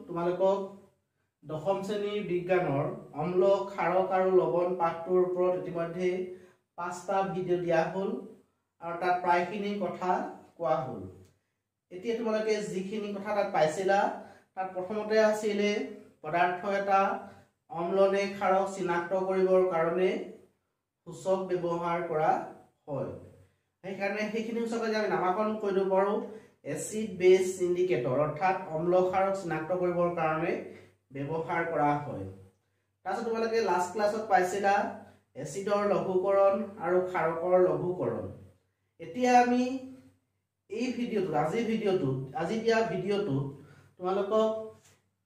তোমালোকক দশম শ্ৰেণীৰ বিজ্ঞানৰ অম্ল ক্ষাৰক আৰু লৱণ পাঠটোৰ ওপৰত ইতিমধ্যে 5টা ভিডিঅ' দিয়া হ'ল আৰু তাত প্ৰায়খিনি কথা কোৱা হ'ল। এতিয়া তোমালোকে যিখিনি কথা তাত পাইছিলা তাত প্ৰথমতে আছিল পদাৰ্থ এটা অম্ল নে ক্ষাৰক চিনাক্ত কৰিবৰ কাৰণে সূচক ব্যৱহাৰ কৰা হয়। সেইকাৰণে সেইখিনি সূচকে আমি নামাকৰণ কৰিব পাৰো এসিড বেস ইন্ডিকেটৰ, অৰ্থাৎ অম্ল ক্ষাৰক চিনাক্ত কৰিবৰ কাৰণে ব্যৱহাৰ কৰা হয়। তাৰপিছত তোমালোকে লাষ্ট ক্লাছত পাইছিলা এসিডৰ লঘুকৰণ আৰু ক্ষাৰকৰ লঘুকৰণ। এতিয়া আমি এই ভিডিঅ'টো আজি দিয়া ভিডিঅ'টো তোমালোকক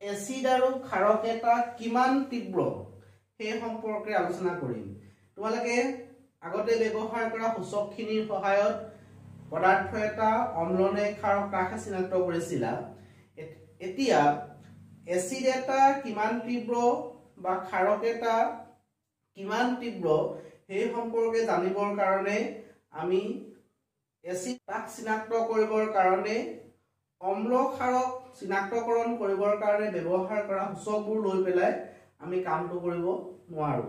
এসিড আৰু ক্ষাৰক এটা কিমান তীব্ৰ সেই সম্পৰ্কে আলোচনা কৰিম। তোমালোকে আগতে ব্যৱহাৰ কৰা সূচকখিনিৰ সহায়ত পদাৰ্থ এটা অম্ল নে ক্ষাৰক কাকে চিনাক্ত কৰিছিলা। এতিয়া এসিড এটা কিমান তীব্ৰ বা ক্ষাৰক এটা কিমান তীব্ৰ সেই সম্পৰ্কে জানিবৰ কাৰণে আমি এসিড তাক চিনাক্ত কৰিবৰ কাৰণে অম্ল ক্ষাৰক চিনাক্তকৰণ কৰিবৰ কাৰণে ব্যৱহাৰ কৰা সূচকবোৰ লৈ পেলাই আমি কামটো কৰিব নোৱাৰো।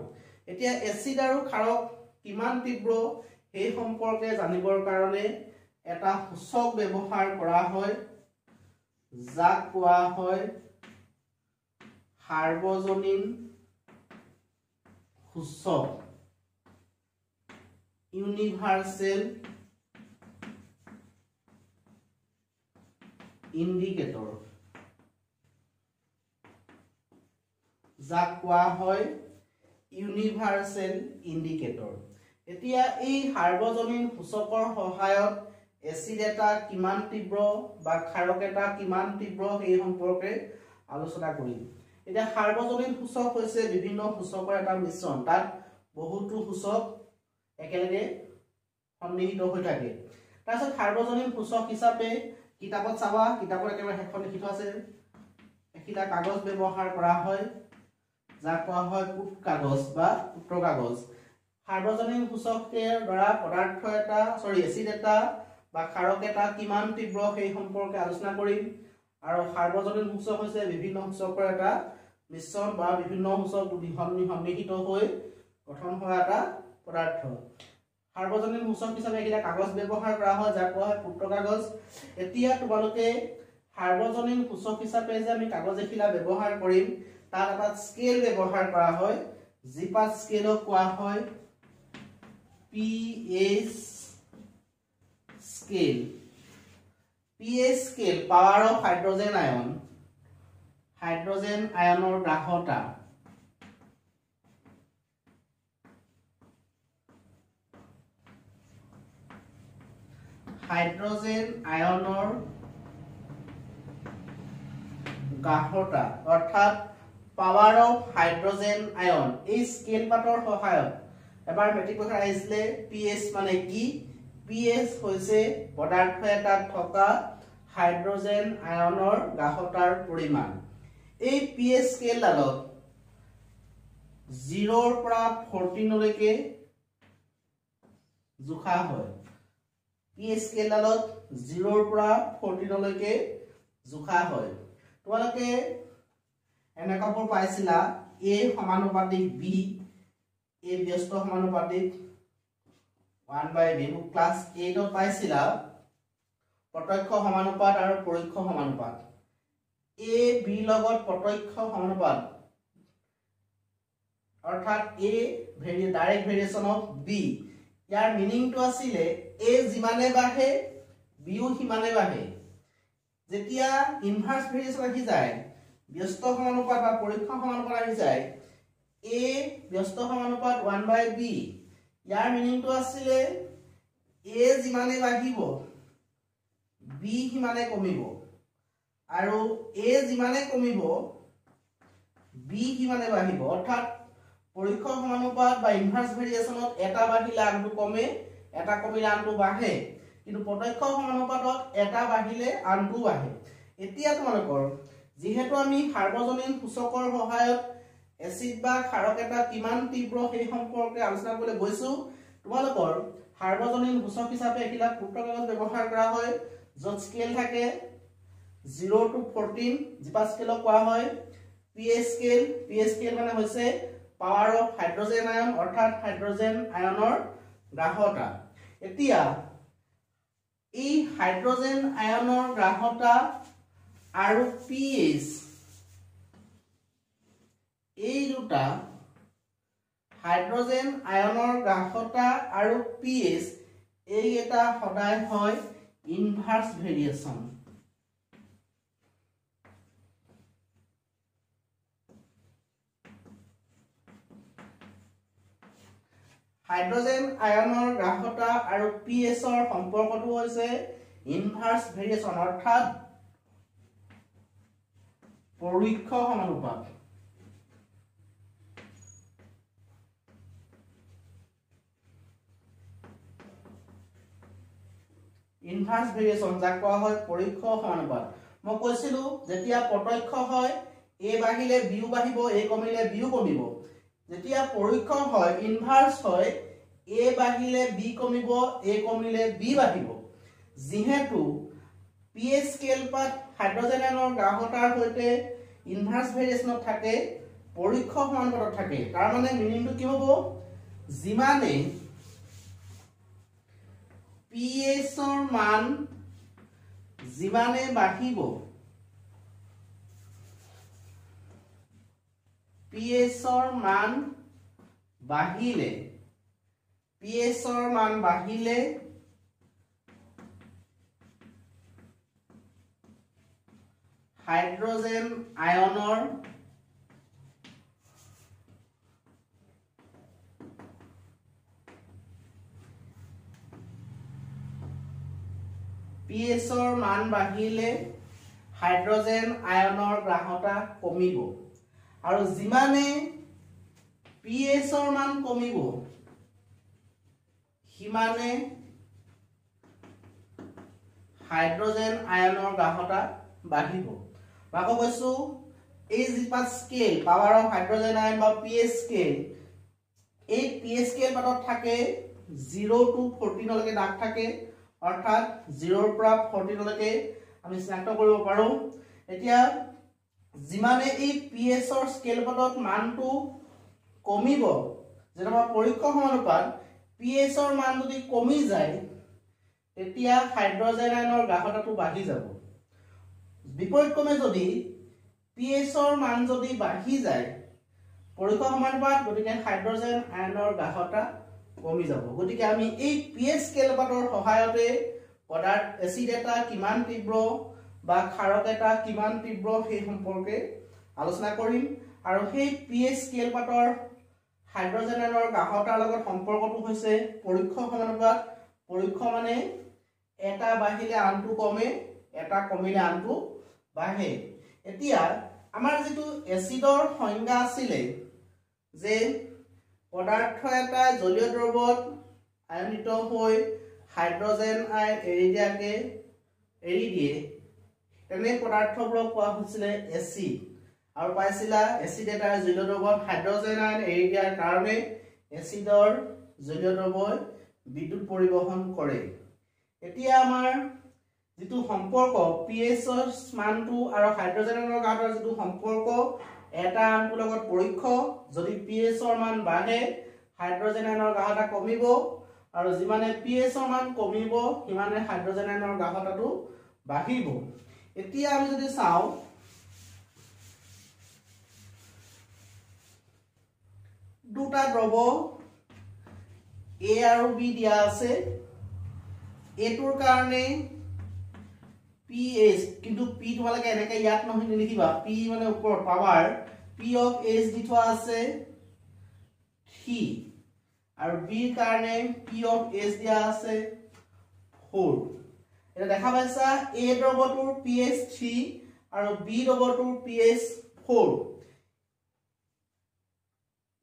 এতিয়া এসিড আৰু ক্ষাৰক কিমান তীব্ৰ সেই সম্পৰ্কে জানিবৰ কাৰণে এটা সূচক ব্যৱহাৰ কৰা হয় যাক কোৱা হয় সাৰ্বজনীন সূচক, ইউনিভাৰ্সেল ইন্ডিকেটৰ, যাক কোৱা হয় ইউনিভাৰ্সেল ইন্ডিকেটৰ। এতিয়া এই সাৰ্বজনীন সূচকৰ সহায়ত এসিড এটা কিমান তীব্ৰ বা ক্ষাৰক এটা কিমান তীব্ৰ সেই সম্পৰ্কে আলোচনা কৰিম। এতিয়া সাৰ্বজনীন সূচক হৈছে বিভিন্ন সূচকৰ এটা মিশ্ৰণ, তাত বহুতো সূচক একেলগে সন্নিহিত হৈ থাকে। তাৰপিছত সাৰ্বজনীন সূচক হিচাপে কিতাপত চাবা, কিতাপত একেবাৰে শেষত লিখি আছে এখিলা কাগজ ব্যৱহাৰ কৰা হয় যাক কোৱা হয় পুট কাগজ বা পুত্ৰ কাগজ। সাৰ্বজনীন সূচকৰ দ্বাৰা পদাৰ্থ এটা এসিড এটা বা ক্ষাৰক এটা কিমান তীব্ৰ সেই সম্পৰ্কে আলোচনা কৰিম। আৰু সাৰ্বজনীন সূচক হৈছে বিভিন্ন সূচকৰ এটা মিশ্ৰণ বা বিভিন্ন সূচক সন্নিহিত হৈ গঠন হোৱা এটা পদাৰ্থ। সাৰ্বজনীন সূচক হিচাপে এখিলা কাগজ ব্যৱহাৰ কৰা হয় যাক কোৱা হয় পুত্ৰ কাগজ। এতিয়া তোমালোকে সাৰ্বজনীন সূচক হিচাপে যে আমি কাগজ এখিলা ব্যৱহাৰ কৰিম তাত এটা স্কেল ব্যৱহাৰ কৰা হয়, যিপাত স্কেলক কোৱা হয় pH scale. pH scale power of hydrogen ion, hydrogen আয়নৰ গ্ৰাহতা, হাইড্ৰোজেন আয়নৰ গ্ৰাহতা অৰ্থাৎ পাৱাৰ অফ হাইড্ৰোজেন আয়ন। এই স্কেল পাতৰ সহায়ত এবাৰ মেট্ৰিক পৰীক্ষা আহিছিলে pH মানে কি? pH হৈছে পদাৰ্থ এটাত থকা হাইড্ৰোজেন আয়নৰ গ্ৰাহতাৰ পৰিমাণ। এই pH স্কেলডালত 0 ৰ পৰা 14 লৈকে জোখা হয়। pH স্কেলডালত 0 ৰ পৰা 14 লৈকে জোখা হয়। তোমালোকে এনেকাবোৰ পাইছিলা A সমানুপাতিক B, A ব্যস্ত সমানুপাতিক 1/b। ক্লাছ 8 ত পাইছিলা প্ৰত্যক্ষ সমানুপাত আৰু পৰোক্ষ সমানুপাত। A B লগত প্ৰত্যক্ষ সমানুপাত অৰ্থাৎ A direct variation of B। ইয়াৰ মিনিংটো আছিলে A যিমানে বাঢ়ে B ও সিমানে বাঢ়ে। যেতিয়া ইনভাৰ্স ভেৰিয়েচন আহি যায়, ব্যস্ত সমানুপাত বা পৰোক্ষ সমানুপাত আহি যায়, A ব্যস্ত সমানুপাত 1/b, ইয়াৰ মিনিংটো আছিলে A যিমানে বাঢ়িব B সিমানে কমিব, আৰু A যিমানে কমিব B সিমানে বাঢ়িব। অৰ্থাৎ পৰোক্ষ সমানুপাত বা ইনভাৰ্স ভেৰিয়েচনত এটা বাঢ়িলে আনটো কমে, এটা কমিলে আনটো বাঢ়ে, কিন্তু প্ৰত্যক্ষ সমানুপাতত এটা বাঢ়িলে আনটো বাঢ়ে। এতিয়া তোমালোকৰ যিহেতু আমি সাৰ্বজনীন সূচকৰ সহায়ত এসিড বা ক্ষাৰক এটা কিমান তীব্ৰ সেই সম্পৰ্কে আলোচনা কৰিবলৈ গৈছো, তোমালোকৰ সাৰ্বজনীন সূচক হিচাপে এখিলা পুত্ৰ কাগজ ব্যৱহাৰ কৰা হয় য'ত স্কেল থাকে 0 to 14 জিপা স্কেলক কোৱা হয় pH স্কেল। pH স্কেল মানে হৈছে পাৱাৰ অফ হাইড্ৰোজেন আয়ন অৰ্থাৎ হাইড্ৰোজেন আয়নৰ গ্ৰাহতা। এতিয়া এই হাইড্ৰোজেন আয়নৰ গ্ৰাহতা আৰু pH এই দুটা হাইড্ৰোজেন আয়নৰ গ্ৰাহতা আৰু pH এই এটা সদায় হয় ইনভাৰ্স ভেৰিয়েচন। হাইড্ৰোজেন আয়নৰ গ্ৰাহতা আৰু pH ৰ সম্পৰ্কটো হৈছে ইনভাৰ্স ভেৰিয়েচন অৰ্থাৎ পৰোক্ষ সমানুপাত। ইনভাৰ্স ভেৰিয়েশন যাক কোৱা হয় পৰোক্ষ সমানুপাত। মই কৈছিলো যেতিয়া প্ৰত্যক্ষ হয় a বাঢ়িলে b বাঢ়িব, a কমিলে b কমিব। যেতিয়া পৰোক্ষ হয় ইনভার্স হয় a বাঢ়িলে b কমিব, a কমিলে b বাঢ়িব। যেহেতু pH স্কেল পাত হাইড্ৰোজেন আয়নৰ গ্ৰাহতাৰ সৈতে ইনভাৰ্স ভেৰিয়েশনত থাকে, পৰোক্ষ সমানুপাতত থাকে, তাৰ মানে মিনিংটো কি হ'ব, যিমানে pH ৰ মান যিমানে বাঢ়িব, pH ৰ মান বাঢ়িলে, pH ৰ মান বাঢ়িলে হাইড্ৰোজেন আয়নৰ pH ৰ মান বাঢ়িলে হাইড্ৰোজেন আয়নৰ গ্ৰাহতা কমিব। আৰু যিমানে pH ৰ মান কমিব সিমানে হাইড্ৰোজেন আয়নৰ গ্ৰাহতা বাঢ়িব। আকৌ কৈছো এই জিপা স্কেল পাৱাৰ অফ হাইড্ৰোজেন আয়ন বা pH স্কেল, এই pH স্কেল পাতত থাকে 0 to 14 লৈকে দাগ থাকে, অৰ্থাৎ 0 পৰা 14 লৈকে আমি চিনাক্ত কৰিব পাৰো। এতিয়া যিমানে এই pH ৰ স্কেল পাতত মানটো কমিব, যেনেবা পৰোক্ষ সমানুপাত, pH ৰ মান যদি কমি যায় তেতিয়া হাইড্ৰোজেন আয়নৰ গ্ৰাহতাটো বাঢ়ি যাব। বিপৰীতক্ৰমে যদি pH ৰ মান যদি বাঢ়ি যায় পৰোক্ষ সমানুপাত, গতিকে হাইড্ৰোজেন আয়নৰ গ্ৰাহতা কমি যাব। গতিকে আমি এই pH স্কেল পাতৰ সহায়তে পদাৰ্থ এসিড এটা কিমান তীব্ৰ বা ক্ষাৰক এটা কিমান তীব্ৰ সেই সম্পৰ্কে আলোচনা কৰিম। আৰু সেই pH স্কেল পাতৰ হাইড্ৰোজেন আয়নৰ গ্ৰাহতাৰ লগত সম্পৰ্কটো হৈছে পৰোক্ষ সমানুপাত। পৰোক্ষ মানে এটা বাঢ়িলে আনটো কমে, এটা কমিলে আনটো বাঢ়ে। এতিয়া আমাৰ যেটো এসিডৰ সংজ্ঞা আছিলে যে পদাৰ্থ এটা জলীয় দ্ৰৱত আয়নিত হৈ হাইড্ৰোজেন আয়ন এৰি দিয়ে, তেনে পদাৰ্থবোৰক কোৱা হৈছিলে এসিড। আৰু পাইছিলা এসিড এটা জলীয় দ্ৰৱত হাইড্ৰোজেন আয়ন এৰি দিয়াৰ কাৰণে এসিডৰ জলীয় দ্ৰৱই বিদ্যুৎ পৰিবহন কৰে। এতিয়া আমাৰ যেটো সম্পৰ্ক pH ৰ মানটো আৰু হাইড্ৰোজেন আয়নৰ গ্ৰাহতাৰ যেটো সম্পৰ্ক এটা আনটোৰ লগত পৰোক্ষ, যদি pH ৰ মান বাঢ়ে হাইড্ৰোজেন আয়নৰ গ্ৰাহতা কমিব, আৰু যিমানে pH ৰ মান কমিব সিমানে হাইড্ৰোজেন আয়নৰ গ্ৰাহতাটো বাঢ়িব। এতিয়া আমি যদি চাও দুটা দ্ৰৱ A আৰু B দিয়া আছে, এটোৰ কাৰণে pH, কিন্তু p তোমালোকে এনেকৈ ইয়াত নহয় লিখিবা, p মানে ওপৰত পাৱাৰ p অফ h দি থোৱা আছে 3, আৰু b কাৰণে p অফ h দিয়া আছে 4। এটা দেখা পাইছা a দ্ৰৱটোৰ pH 3 আৰু b দ্ৰৱটোৰ pH 4।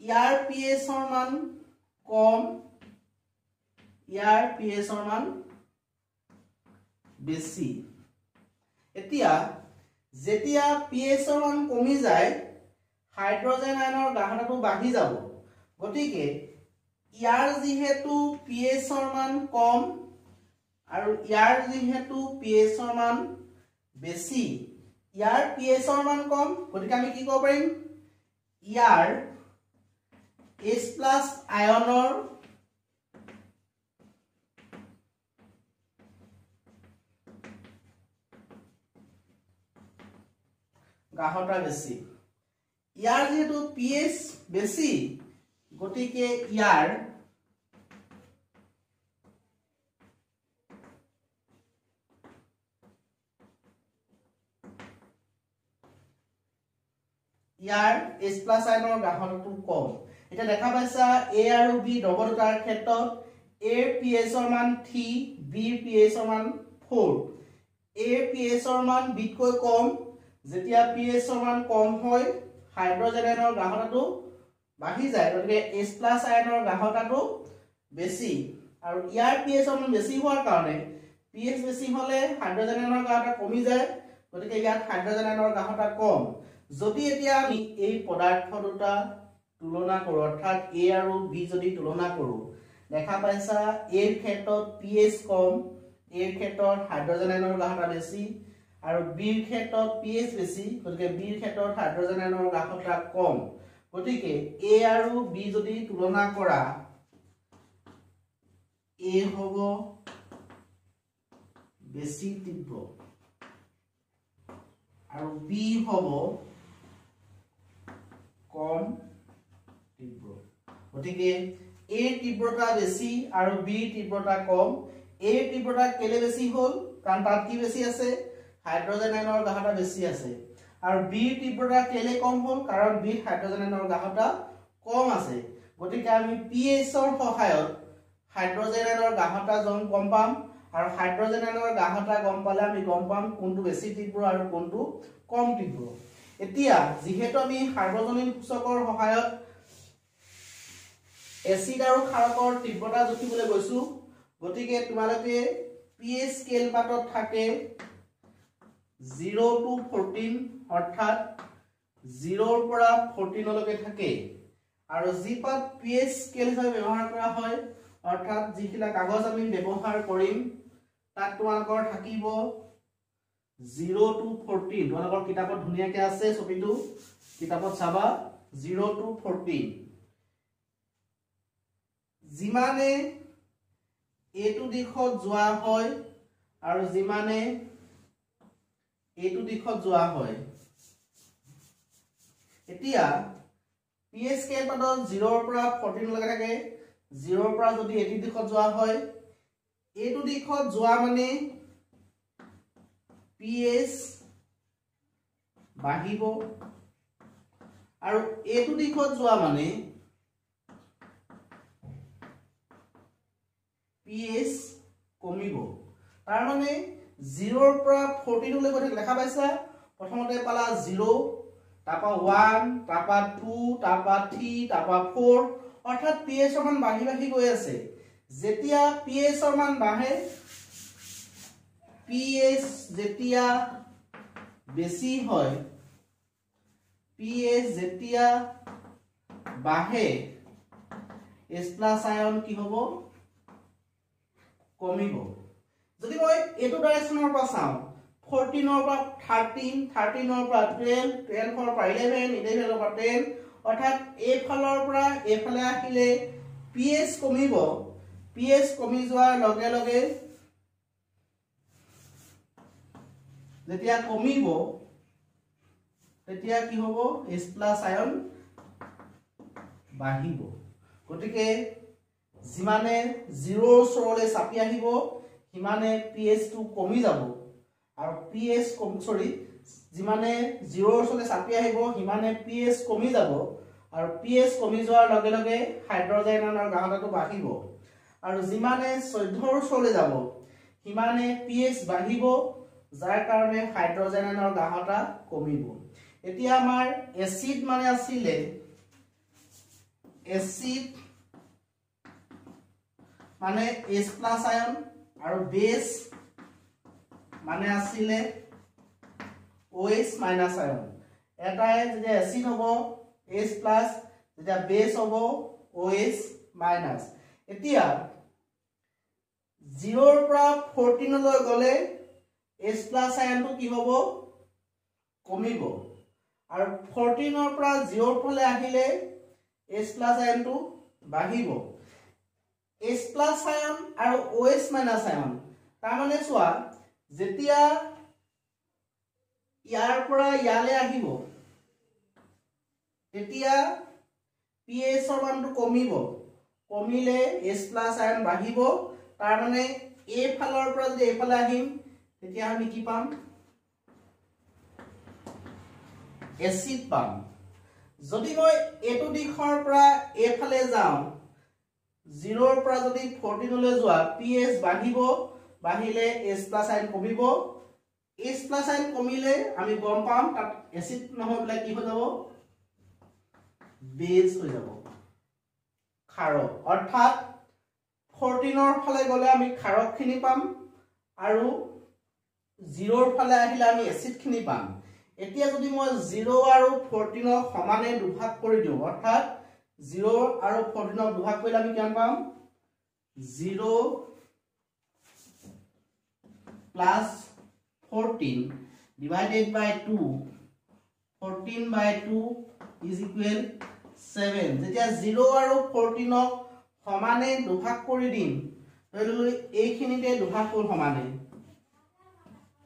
ইয়াৰ pH ৰ মান কম, ইয়াৰ pH ৰ মান বেছি। এতিয়া যেতিয়া pH ৰ মান কমি যায় হাইড্ৰোজেন আয়নৰ গ্ৰাহতাটো বাঢ়ি যাব। গতিকে ইয়াৰ যেহেতু pH ৰ মান কম আৰু ইয়াৰ যেহেতু pH ৰ মান বেছি ইয়াৰ pH ৰ মান কম গতিকে আমি কি ক'ব পাৰিম ইয়াৰ H+ আয়নৰ গাঢ়তা বেছি ইয়াৰ যেহেতু pH বেছি গতিকে ইয়াৰ H+ আয়নৰ গাঢ়তাটো কম এটা দেখা পাইছা A আৰু B ডবল দুটাৰ ক্ষেত্ৰত A ৰ pH ৰ মান 3 B ৰ pH ৰ মান 4 A ৰ pH ৰ মান B তকৈ কম যেতিয়া pH ৰ মান কম হয় হাইড্ৰজেন আয়নৰ গাঢ়তাটো বাঢ়ি যায় গতিকে H+ আয়নৰ গাঢ়তাটো বেছি আৰু ইয়াৰ pH ৰ মান বেছি হোৱাৰ কাৰণে pH বেছি হলে হাইড্ৰজেন আয়নৰ গাঢ়তা কমি যায় গতিকে ইয়াত হাইড্ৰজেন আয়নৰ গাঢ়তা কম যদি এতিয়া আমি এই পদাৰ্থ দুটা তুলনা কৰো অৰ্থাৎ A আৰু B যদি তুলনা কৰো দেখা পাইছা A ৰ ক্ষেত্ৰত pH কম A ৰ ক্ষেত্ৰত হাইড্ৰজেন আয়নৰ গাঢ়তা বেছি আৰু B ৰ ক্ষেত্ৰত pH বেছি গতিকে B ৰ ক্ষেত্ৰত হাইড্ৰজেন আয়নৰ গাঢ়তা কম গতিকে A আৰু B যদি তুলনা কৰা A হ'ব বেছি তীব্ৰ আৰু B হ'ব কম তীব্ৰ গতিকে A তীব্ৰতা বেছি আৰু B তীব্ৰতা কম A তীব্ৰতা কেলে বেছি হ'ল কাৰণ তাত কি বেছি আছে হাইড্ৰজেন আয়নৰ গাঢ়তা বেছি আছে আৰু B তীব্ৰতা কেলে কম হ'ল কাৰণ B হাইড্ৰজেন আয়নৰ গাঢ়তা কম আছে গতিকে আমি pH ৰ সহায়ত হাইড্ৰজেন আয়নৰ গাঢ়তা গম পাম আৰু হাইড্ৰজেন আয়নৰ গাঢ়তা গম পালে আমি গম পাম কোনটো বেছি তীব্ৰ আৰু কোনটো কম তীব্ৰ এতিয়া যেহেতু আমি সাৰ্বজনীন সূচকৰ সহায়ত এসিড আৰু ক্ষাৰকৰ তীব্ৰতা জুখিবলৈ গৈছো গতিকে তোমালোকে pH স্কেল পাতত থাকে 0 to 14 অৰ্থাৎ 0 ৰ পৰা 14 লৈকে থাকে আৰু যি পাত pH স্কেল হিচাপে ব্যৱহাৰ কৰা হয় অৰ্থাৎ যিখিলা কাগজ আমি ব্যৱহাৰ কৰিম তাত তোমালোকৰ থাকিব 0 to 14 তোমালোকৰ কিতাপত ধুনিয়াকৈ আছে ছবিটো কিতাপত চাবা 0 to 14 জিমানে এটো দিশত যোৱা হয় আৰু জিমানে এটো দিশত যোৱা হয় এতিয়া pH স্কেল পাতত 0 ৰ পৰা 14 লৈকে থাকে 0 ৰ পৰা যদি এটো দিশত যোৱা হয় এটো দিশত যোৱা মানে pH বাঢ়িব আৰু এটো দিশত যোৱা মানে pH কমিব তাৰ মানে 0 ৰ পৰা 14 লৈ গৈ লেখা পাইছা প্ৰথমতে পালা 0 তাপা 1 তাপা 2 তাপা 3 তাপা 4 অৰ্থাৎ pH ৰ মান বাঢ়ি বাঢ়ি গৈ আছে যেতিয়া pH ৰ মান বাঢ়ে pH যেতিয়া বেছি হয় pH যেতিয়া বাঢ়ে H+ আয়ন কি হ'ব কমিব যদি মই এটো ডাইৰেকশনৰ পৰা চাও 14 ৰ পৰা 13 13 ৰ পৰা 12 12 ৰ পৰা 11 11 ৰ পৰা 10 অৰ্থাৎ এই ফালৰ পৰা এই ফালে আহিলে pH কমিব pH কমি যোৱাৰ লগে লগে যেতিয়া কমিব তেতিয়া কি হ'ব H+ আয়ন বাঢ়িব গতিকে জিমানে 0 ৰ ওচৰলৈ চাপি আহিব হিমানে pH টো কমি যাব আৰু pH জিমানে 0 ৰ ওচৰলৈ চাপি আহিব হিমানে pH কমি যাব আৰু pH কমি যোৱাৰ লগে লগে হাইড্ৰজেন আয়নৰ গাঢ়তাটো বাঢ়িব আৰু জিমানে 14 ৰ ওচৰলৈ যাব হিমানে pH বাঢ়িব যাৰ কাৰণে হাইড্ৰজেন আয়নৰ গাঢ়তা কমিব এতিয়া আমাৰ এসিড মানে আছিল এসিড মানে H+ আয়ন আৰু বেস মানে আছিল OH- আয়ন এটাই যেতিয়া এসিড হ'ব H+ যেতিয়া বেস হ'ব OH-। এতিয়া 0 ৰ পৰা 14 লৈ গলে H plus আয়নটো কি হ'ব কমিব আৰু 14 ৰ পৰা 0 ফালে আহিলে H plus আয়নটো বাঢ়িব H plus আয়ন আৰু OH minus আয়ন তাৰ মানে চোৱা যেতিয়া ইয়াৰ পৰা ইয়ালে আহিব তেতিয়া pH ৰ মানটো কমিব কমিলে H plus আয়ন বাঢ়িব তাৰ মানে এই ফালৰ পৰা যদি এই ফালে আহিম তেতিয়া আমি কি পাম এসিড পাম যদি মই এটো দিশৰ পৰা এই ফালে যাও 0 ৰ পৰা যদি 14 লৈ যোৱা pH বাঢ়িব বাঢ়িলে H plus আয়ন কমিব H plus আয়ন কমিলে আমি গম পাম তাত এসিড নহয় বলে কি হৈ যাব বেজ হৈ যাব ক্ষাৰক অৰ্থাৎ 14 ৰ ফালে গলে আমি ক্ষাৰকখিনি পাম আৰু 0 ৰ ফালে আহিলে আমি এসিডখিনি পাম এতিয়া যদি মই 0 আৰু 14 ক সমানে দুভাগ কৰি দিও অৰ্থাৎ 0 আৰু 14 ক দুভাগ কৰিলে আমি কিমান পাম 0 plus 14 divided by 2 14 by 2 is equal 7 যেতিয়া 0 আৰু 14 ক সমানে দুভাগ কৰি দিম তাহলে এইখিনিতে দুভাগ কৰি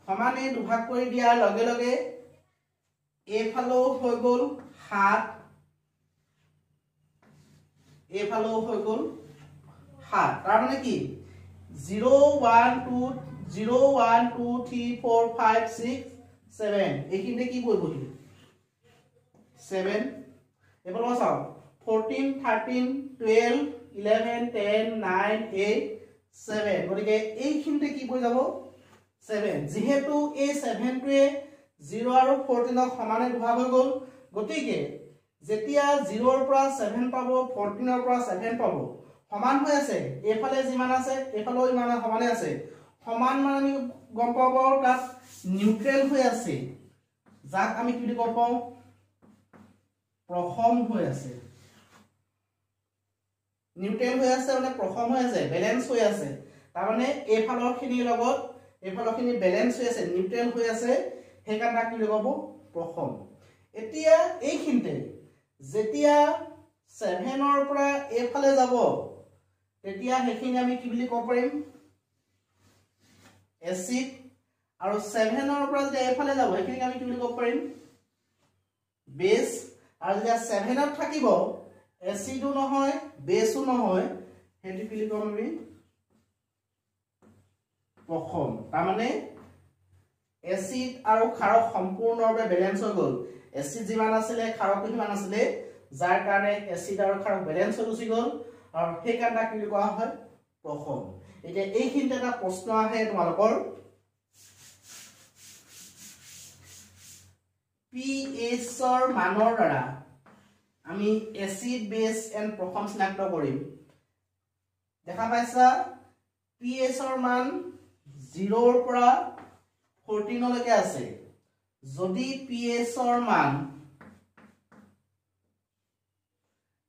সমানে দুভাগ কৰি দিয়াৰ লগে লগে এফালো হৈ গল 7 এফালো হৈ গল 7 তাৰ মানে কি 0 1 2 0 1 2 3 4 5 6 7 এইখিনিতে কি বহিবহি 7 এফালো চাও 14 13 12 11 10 9 8 7 গতিকে এইখিনিতে কি বহি যাব 7 যেহেতু এই 7 টোৱে 0 আৰু 14 ক সমানে দুভাগ হৈ গল গতিকে যেতিয়া 0 ৰ পৰা 7 পাব 14 ৰ পৰা 7 পাব সমান হৈ আছে এফালে যিমান আছে এফালেও ইমান সমানে আছে সমান মানে আমি গম পাব তাত নিউট্ৰেল হৈ আছে যাক আমি কি বুলি কম প্ৰসম হৈ আছে নিউট্ৰেল হৈ আছে মানে প্ৰসম হৈ আছে ব্যালেন্স হৈ আছে তাৰ মানে এফালৰখিনি লগত এফালৰখিনি ব্যালেন্স হৈ আছে নিউট্ৰেল হৈ আছে হেকাটা কি লগাব প্ৰসম এতিয়া এইখিনতে যেতিয়া 7 ৰ পৰা এফালে যাব তেতিয়া হেখিনি আমি কি বুলি ক'ব পাৰিম এসিড আৰু 7 ৰ পৰা যে এফালে যাব হেখিনি আমি কি বুলি ক'ব পাৰিম বেস আৰু যে 7 ত থাকিব এসিডো নহয় বেসও নহয় হেটি কি বুলি ক'ম আমি প্ৰসম তাৰ মানে এসিড আৰু ক্ষাৰক সম্পূৰ্ণভাৱে ব্যালেন্স হৈ গল এসিড যিমান আছিল ক্ষাৰক কিমান আছিল যাৰ কাৰণে এসিড আৰু ক্ষাৰক ব্যালেন্স হৈ গুছি গল আৰু সেই কাৰণে কি কোৱা হয় প্ৰসম এতিয়া এইখিনিতে এটা প্ৰশ্ন আহে তোমালোকৰ pH ৰ মানৰ দ্বাৰা আমি এসিড বেস এন্ড প্ৰসম চিনাক্ত কৰিম দেখা পাইছা pH ৰ মান 0 ৰ পৰা 14 লৈকে আছে যদি pH ৰ মান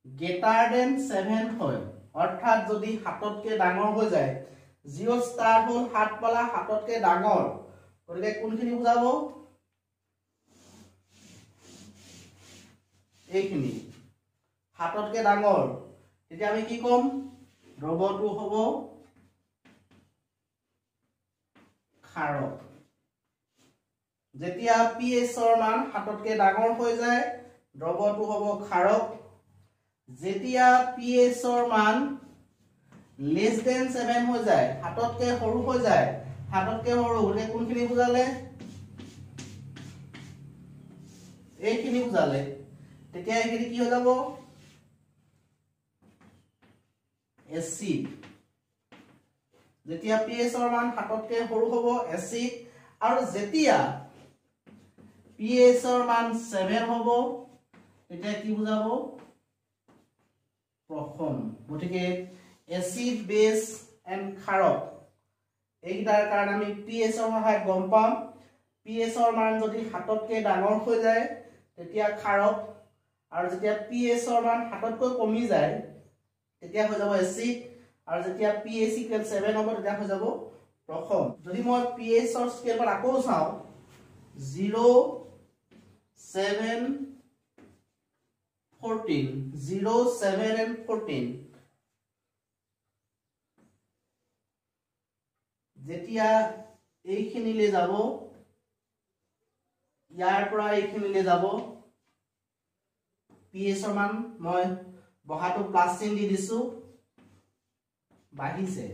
greater than 7 হয় অৰ্থাৎ যদি 7 তকৈ ডাঙৰ হৈ যায় 0 ষ্টাৰ্ট হল 7 পালা 7 তকৈ ডাঙৰ গতিকে কোনখিনি বুজাব এইখিনি 7 তকৈ ডাঙৰ তেতিয়া আমি কি কম দ্ৰৱটো হ'ব ক্ষাৰক যেতিয়া pH ৰ মান 7 তকৈ ডাঙৰ হৈ যায় দ্ৰৱটো হ'ব ক্ষাৰক যেতিয়া pH ৰ মান less than 7 হৈ যায় 7 তকৈ সৰু হৈ যায় 7 তকৈ সৰু হলে কোনখিনি বুজালে এইখিনি বুজালে তেতিয়া এইখিনি কি হৈ যাব এসিড যেতিয়া pH ৰ মান 7 তকৈ সৰু হ'ব এসিড আৰু যেতিয়া pH ৰ মান 7 হ'ব তেতিয়া কি বুজাব প্ৰসম গতিকে এসিড বেস এন্ড ক্ষাৰক এইটাৰ কাৰণে আমি pH ৰ সহায়ত গম পাম pH ৰ মান যদি 7 তকৈ ডাঙৰ হৈ যায় তেতিয়া ক্ষাৰক আৰু যেতিয়া pH ৰ মান 7 তকৈ কমি যায় তেতিয়া হৈ যাব এসিড আৰু যেতিয়া pH = 7 হ'ব তেতিয়া হৈ যাব প্ৰথম যদি মই pH ৰ স্কেল પર আকৌ চাও 0 7 14 0 7 and 14 যেতিয়া এইখিনিলে যাব ইয়াৰ পৰা এইখিনিলে যাব pH ৰ মান মই বহাটো প্লাস চিন দি দিছো বাঢ়িছে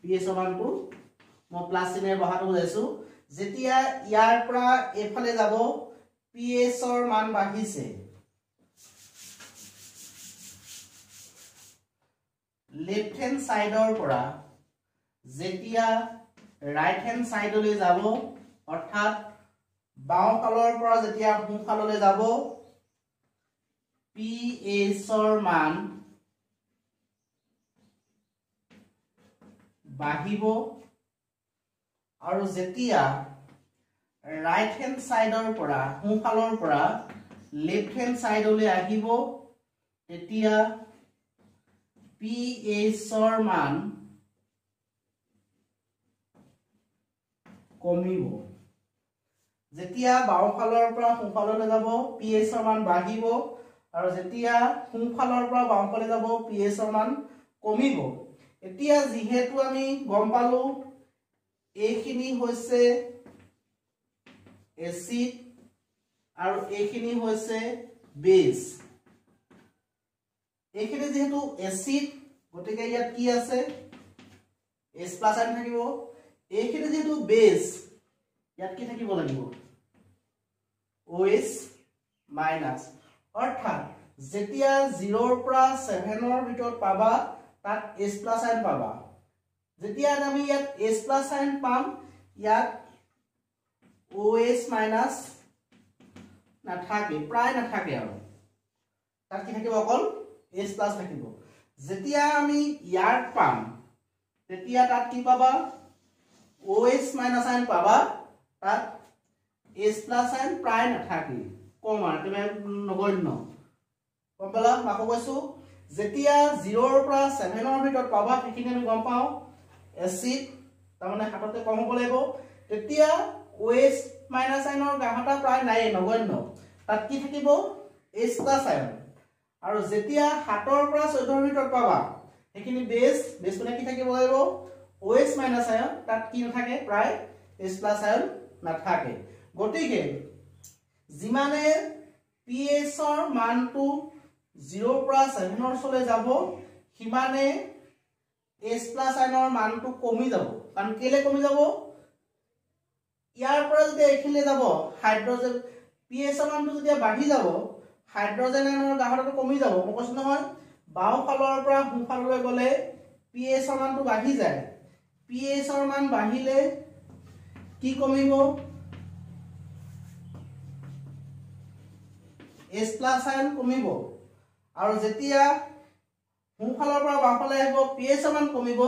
pH ৰ মানটো মই প্লাস চিনে বহাটো বুজাইছো যেতিয়া ইয়াৰ পৰা এফালে যাব pH ৰ মান বাঢ়িছে लेफ्ट हैंड साइडर পৰা যেতিয়া राइट हैंड साइडলৈ যাব অৰ্থাৎ বাও ফালৰ পৰা যেতিয়া সোঁ ফাললৈ যাব pH ৰ মান বাঢ়িব আৰু যেতিয়া राइट हैंड साइडर পৰা সোঁ ফালৰ পৰা लेफ्ट हैंड साइडলৈ আহিব তেতিয়া pH ৰ মান কমিব যেতিয়া বাও ফালৰ পৰা সোঁ ফাললৈ যাব pH ৰ মান বাঢ়িব আৰু যেতিয়া সোঁ ফালৰ পৰা বাও ফাললৈ যাব pH ৰ মান কমিব এতিয়া যেহেতু আমি গম পালো এইখিনি হৈছে এসিড আৰু এইখিনি হৈছে বেস এইখিনি যেহেতু এসিড গটিকে ইয়াত কি আছে H+ আইন থাকিব এইখিনি যেহেতু বেস ইয়াত কি থাকিব লাগিব OH- অৰ্থাৎ যেতিয়া 0 ৰ পৰা 7 ৰ ভিতৰত পাবা তাত H+ আইন পাবা যেতিয়া আমি ইয়াত H+ আইন পাম ইয়াত OH- নাথাকে প্ৰায় নাথাকে আৰু তাত কি থাকিব অকল H+ থাকিব যেতিয়া আমি ইয়াত পাম তেতিয়া তাত কি পাবা OH- আইন পাবা তাত H+ আইন প্ৰায় নাথাকে কম আৰু তুমি নগণ্য গম পালা মাকো কৈছো যেতিয়া 0 ৰ পৰা 7 ৰ ভিতৰত পাবা সেইখিনি আমি গম পাও এসিড তাৰ মানে হাততে কম হ'ব লাগিব তেতিয়া OH- আইনৰ গাঢ়তা প্ৰায় নাই নগণ্য তাত কি থাকিব H+ আইন আৰু যেতিয়া 7 ৰ পৰা 14 ৰ ভিতৰত পাবা সেইখিনি বেস মানে কি থাকিব লাগিব OH- আইন তাত কি নাথাকে প্ৰায় H+ আইন নাথাকে গটিকে যিমানে pH ৰ মানটো 0 ৰ পৰা 7 ৰ ওচৰলৈ যাব সিমানে H+ আইনৰ মানটো কমি যাব কাৰণ কেলে কমি যাব ইয়াৰ পৰা যদি এইখিলে যাব হাইড্ৰোজেন pH ৰ মানটো যদি বাঢ়ি যাব হাইড্ৰোজেন আয়নৰ গাঢ়তাটো কমি যাব মই কৈছো নহয় বাও ফালৰ পৰা সোঁ ফাললৈ গলে pH ৰ মানটো বাঢ়ি যায় pH ৰ মান বাঢ়িলে কি কমিব H+ আয়ন কমিব আৰু যেতিয়া সোঁ ফালৰ পৰা বাও ফালে আহিব pH ৰ মান কমিব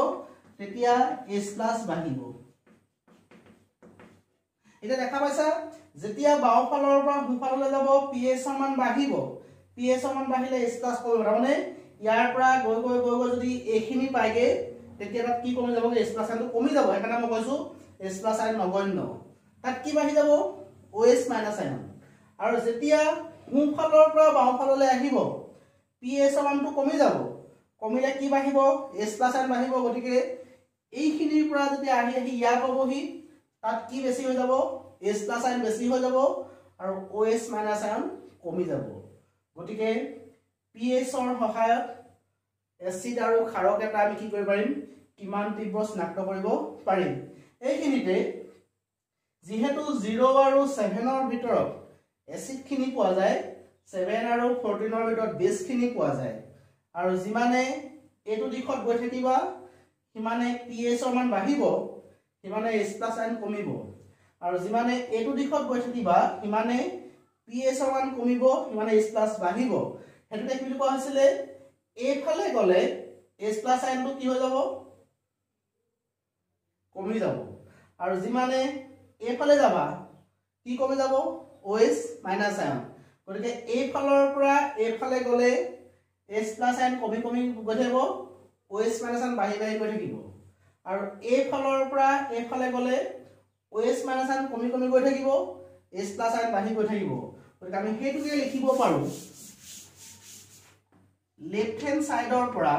তেতিয়া H+ বাঢ়িব এটা দেখা পাইছা যেতিয়া বাও ফালৰ পৰা সোঁ ফাললৈ যাব pH ৰ মান বাঢ়িব pH ৰ মান বাঢ়িলে H+ কমিব মানে ইয়াৰ পৰা গৈ গৈ গৈ গৈ যদি এইখিনি পাইগে তেতিয়া তাত কি কমি যাব H+ আয়নটো কমি যাব এখানে মই কৈছো H+ আয়ন নগণ্য তাত কি বাঢ়ি যাব OH- আয়ন আৰু যেতিয়া সোঁ ফালৰ পৰা বাও ফাললৈ আহিব pH ৰ মানটো কমি যাব কমিলে কি বাঢ়িব H+ আয়ন বাঢ়িব গটিকে এইখিনিৰ পৰা যদি আহি আহি ইয়া পাবহি তাত কি বেছি হৈ যাব H+ আয়ন বেছি হৈ যাব আৰু OH- আয়ন কমি যাব গটিকে pH ৰ সহায়ত এসিড আৰু ক্ষাৰক এটা আমি কি কৰিব পাৰিম কিমান তীব্ৰ চিনাক্ত কৰিব পাৰিম এইখিনিতে যেহেতু 0 আৰু 7 ৰ ভিতৰত এসিড খিনি পোৱা যায় 7 আৰু 14 ৰ ভিতৰত বেস খিনি পোৱা যায় আৰু যিমানে এটো দিশত গৈ থাকিবা সিমানে pH ৰ মান বাঢ়িব সিমানে H+ আয়ন কমিব আৰু যিমানে এটো দিশত গৈ থাকিবা সিমানে pH ৰ মান কমিব সিমানে H+ বাঢ়িব হেতুকে কি কোৱা হৈছিল এইফালে গলে H+ আয়নটো কি হৈ যাব কমি যাব আৰু যিমানে এইফালে যাবা কি কমি যাব OH- আয়ন গতিকে এইফালৰ পৰা এইফালে গলে H+ আয়ন কমি কমি গৈ থাকিব OH মাইনাছ আয়ন বাঢ়ি বাঢ়ি গৈ থাকিব আৰু এই ফালৰ পৰা এই ফালে গলে OH মাইনাছ আয়ন কমি কমি গৈ থাকিব H প্লাছ আয়ন বাঢ়ি গৈ থাকিব গতিকে আমি হেতুকে লিখিব পাৰো লেফট হ্যান্ড সাইডৰ পৰা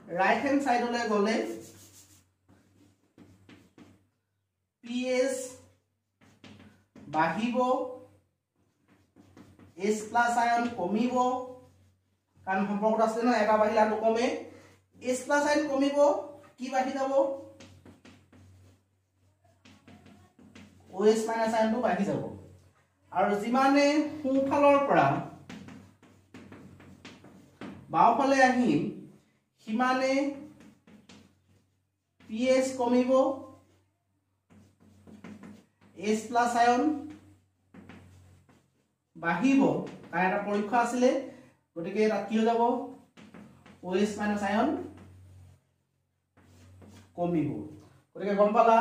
ৰাইট হ্যান্ড সাইডলৈ গলে pH বাঢ়িব H প্লাছ আয়ন কমিব কাৰণ সম্পৰ্কটো আছে ন এটা বাঢ়িলে আনটো কমে H প্লাছ আয়ন কমিব কি বাঢ়ি যাব OH মাইনাছ আয়নটো বাঢ়ি যাব আৰু যিমানে সোঁফালৰ পৰা বাওঁফালে আহিম সিমানে pH কমিব H প্লাছ আয়ন বাঢ়িব তাৰ এটা পৰীক্ষা আছিল গতিকে এটা কি হৈ যাব OH মাইনাছ আয়ন কমিব গতিকে গম পালা